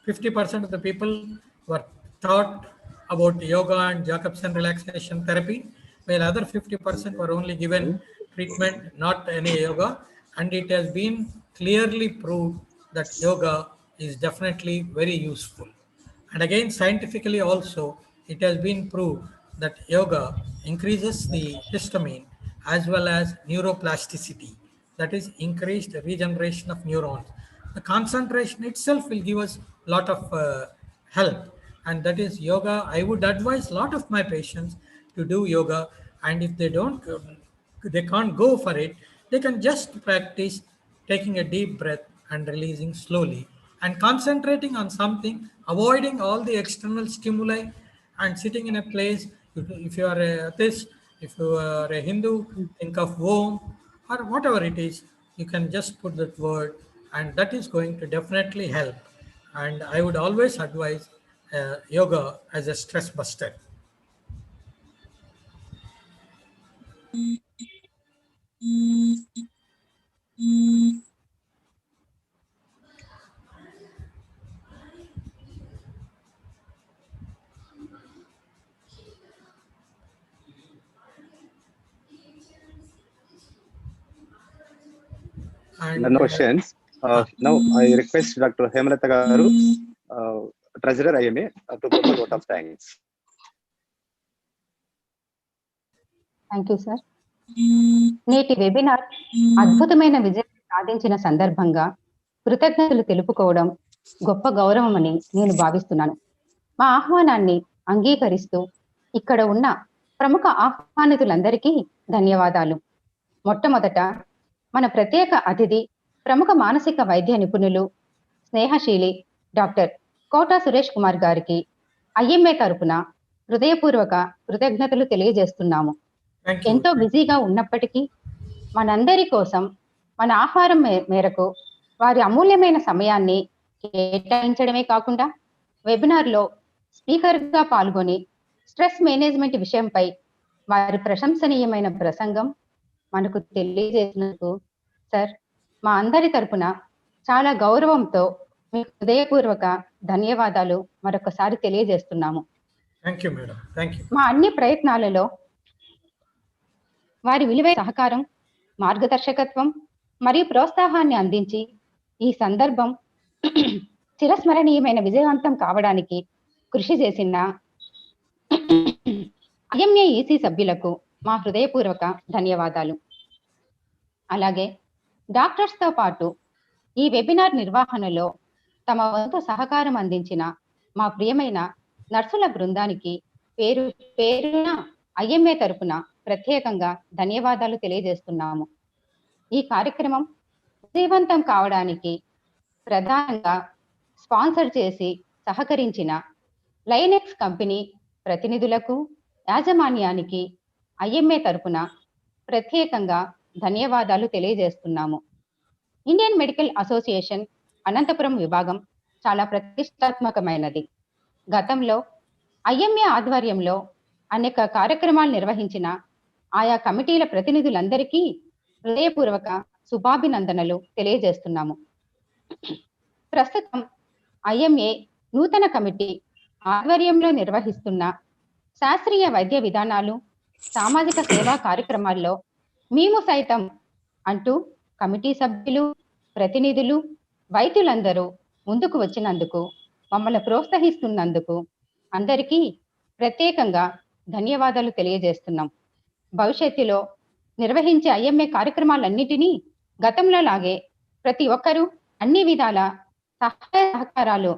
50% of the people were taught about yoga and Jacobson relaxation therapy, while other 50% were only given treatment, not any yoga. And it has been clearly proved that yoga is definitely very useful. And again, scientifically also, it has been proved that yoga increases the histamine as well as neuroplasticity, that is increased regeneration of neurons. The concentration itself will give us a lot of help, and that is yoga. I would advise a lot of my patients to do yoga, and if they can't go for it, they can just practice taking a deep breath and releasing slowly and concentrating on something, avoiding all the external stimuli and sitting in a place. If you are a atheist, if you are a Hindu, think of Om or whatever it is, you can just put that word, and that is going to definitely help. And I would always advise yoga as a stress buster. And No questions. Now I request Dr. Hemalata Garu, Treasurer IMA, to propose vote of thanks. Thank you sir. నేటి webinar అద్భుతమైన విజయం సాధించిన సందర్భంగా కృతజ్ఞతలు తెలుపుకోవడం గొప్ప గౌరవం అని నేను భావిస్తున్నాను. మా ఆహ్వానాన్ని అంగీకరిస్తూ ఇక్కడ ఉన్న ప్రముఖ ఆహ్వానితులందరికీ ధన్యవాదాలు. మొట్టమొదట మన ప్రత్యేక అతిథి, ప్రముఖ మానసిక వైద్య నిపుణులు, స్నేహశీలి డాక్టర్ కోటా సురేష్ కుమార్ గారికి ఐఎంఏ తరపున హృదయపూర్వక కృతజ్ఞతలు తెలియజేస్తున్నాము. ఎంతో బిజీగా ఉన్నప్పటికీ మనందరి కోసం మన ఆహ్వానం మేరకు వారి అమూల్యమైన సమయాన్ని కేటాయించడమే కాకుండా వెబినార్లో స్పీకర్గా పాల్గొని స్ట్రెస్ మేనేజ్మెంట్ విషయంపై వారి ప్రశంసనీయమైన ప్రసంగం మనకు తెలియజేసినందుకు సార్ మా అందరి తరపున చాలా గౌరవంతో మీకు హృదయపూర్వక ధన్యవాదాలు మరొకసారి తెలియజేస్తున్నాము. మా అన్ని ప్రయత్నాలలో వారి విలువైన సహకారం, మార్గదర్శకత్వం మరియు ప్రోత్సాహాన్ని అందించి ఈ సందర్భం చిరస్మరణీయమైన విజయవంతం కావడానికి కృషి చేసిన ఐఎంఏ ఈసీ సభ్యులకు మా హృదయపూర్వక ధన్యవాదాలు. అలాగే డాక్టర్స్తో పాటు ఈ వెబినార్ నిర్వహణలో తమ వంతు సహకారం అందించిన మా ప్రియమైన నర్సుల బృందానికి పేరు పేరున ఐఎంఏ తరపున ప్రత్యేకంగా ధన్యవాదాలు తెలియజేస్తున్నాము. ఈ కార్యక్రమం విజయవంతం కావడానికి ప్రధానంగా స్పాన్సర్ చేసి సహకరించిన లైనెక్స్ కంపెనీ ప్రతినిధులకు, యాజమాన్యానికి ఐఎంఏ తరపున ప్రత్యేకంగా ధన్యవాదాలు తెలియజేస్తున్నాము. ఇండియన్ మెడికల్ అసోసియేషన్ అనంతపురం విభాగం చాలా ప్రతిష్టాత్మకమైనది. గతంలో ఐఎంఏ ఆధ్వర్యంలో అనేక కార్యక్రమాలు నిర్వహించిన ఆయా కమిటీల ప్రతినిధులందరికీ హృదయపూర్వక శుభాభినందనలు తెలియజేస్తున్నాము. ప్రస్తుతం ఐఎంఏ నూతన కమిటీ ఆధ్వర్యంలో నిర్వహిస్తున్న శాస్త్రీయ వైద్య విధానాలు, సామాజిక సేవా కార్యక్రమాల్లో మేము సైతం అంటూ కమిటీ సభ్యులు, ప్రతినిధులు, వైద్యులందరూ ముందుకు వచ్చినందుకు, మమ్మల్ని ప్రోత్సహిస్తున్నందుకు అందరికీ ప్రత్యేకంగా ధన్యవాదాలు తెలియజేస్తున్నాం. భవిష్యత్తులో నిర్వహించే ఐఎంఏ కార్యక్రమాలన్నిటినీ గతంలో లాగే ప్రతి ఒక్కరూ అన్ని విధాల సహాయ సహకారాలు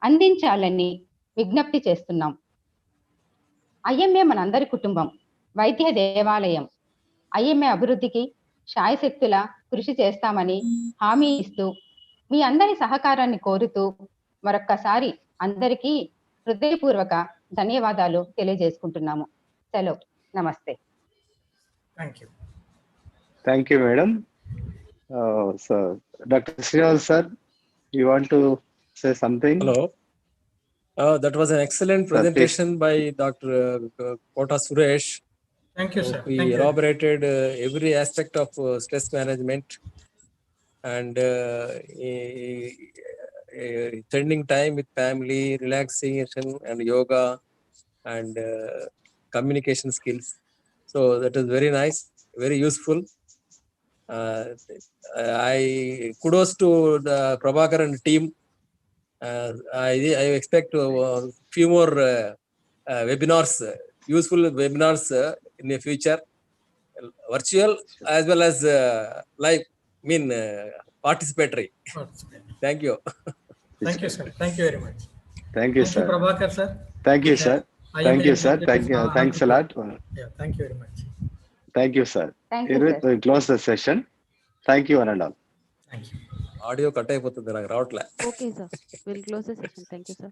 అందించాలని విజ్ఞప్తి చేస్తున్నాం. ఐఎంఏ మనందరి కుటుంబం, వైద్య దేవాలయం. ఐఎంఏ అభివృద్ధికి శాయశక్తుల కృషి చేస్తామని హామీ ఇస్తూ మీ అందరి సహకారాన్ని కోరుతూ మరొక్కసారి అందరికీ హృదయపూర్వక ధన్యవాదాలు తెలియజేసుకుంటున్నాము. సెలవు. నమస్తే. Thank you madam. So, Dr. Srinivas sir, you want to say something? Hello. That was an excellent Sir, please. presentation by Dr. Kota Suresh. Thank you, sir. He Thank you. elaborated every aspect of stress management and spending time with family, relaxation and yoga and communication skills. So that is very nice, very useful. I kudos to the Prabhakar and team. I expect few more webinars, useful webinars in the future, virtual as well as live. Participatory. Thank you. Thank you, sir. Thank you very much. Thank you, Thank you, sir. Prabhakar, sir. Thank you, sir. IMA Thank you, sir. executive Thanks a lot. Yeah, thank you very much. Thank you, sir. Thank you, Here sir. we close the session. Thank you, one and all. Thank you. Audio cut అయిపోతుంది నాకు రావట్లే. Okay, sir. We'll close the session. Thank you, sir.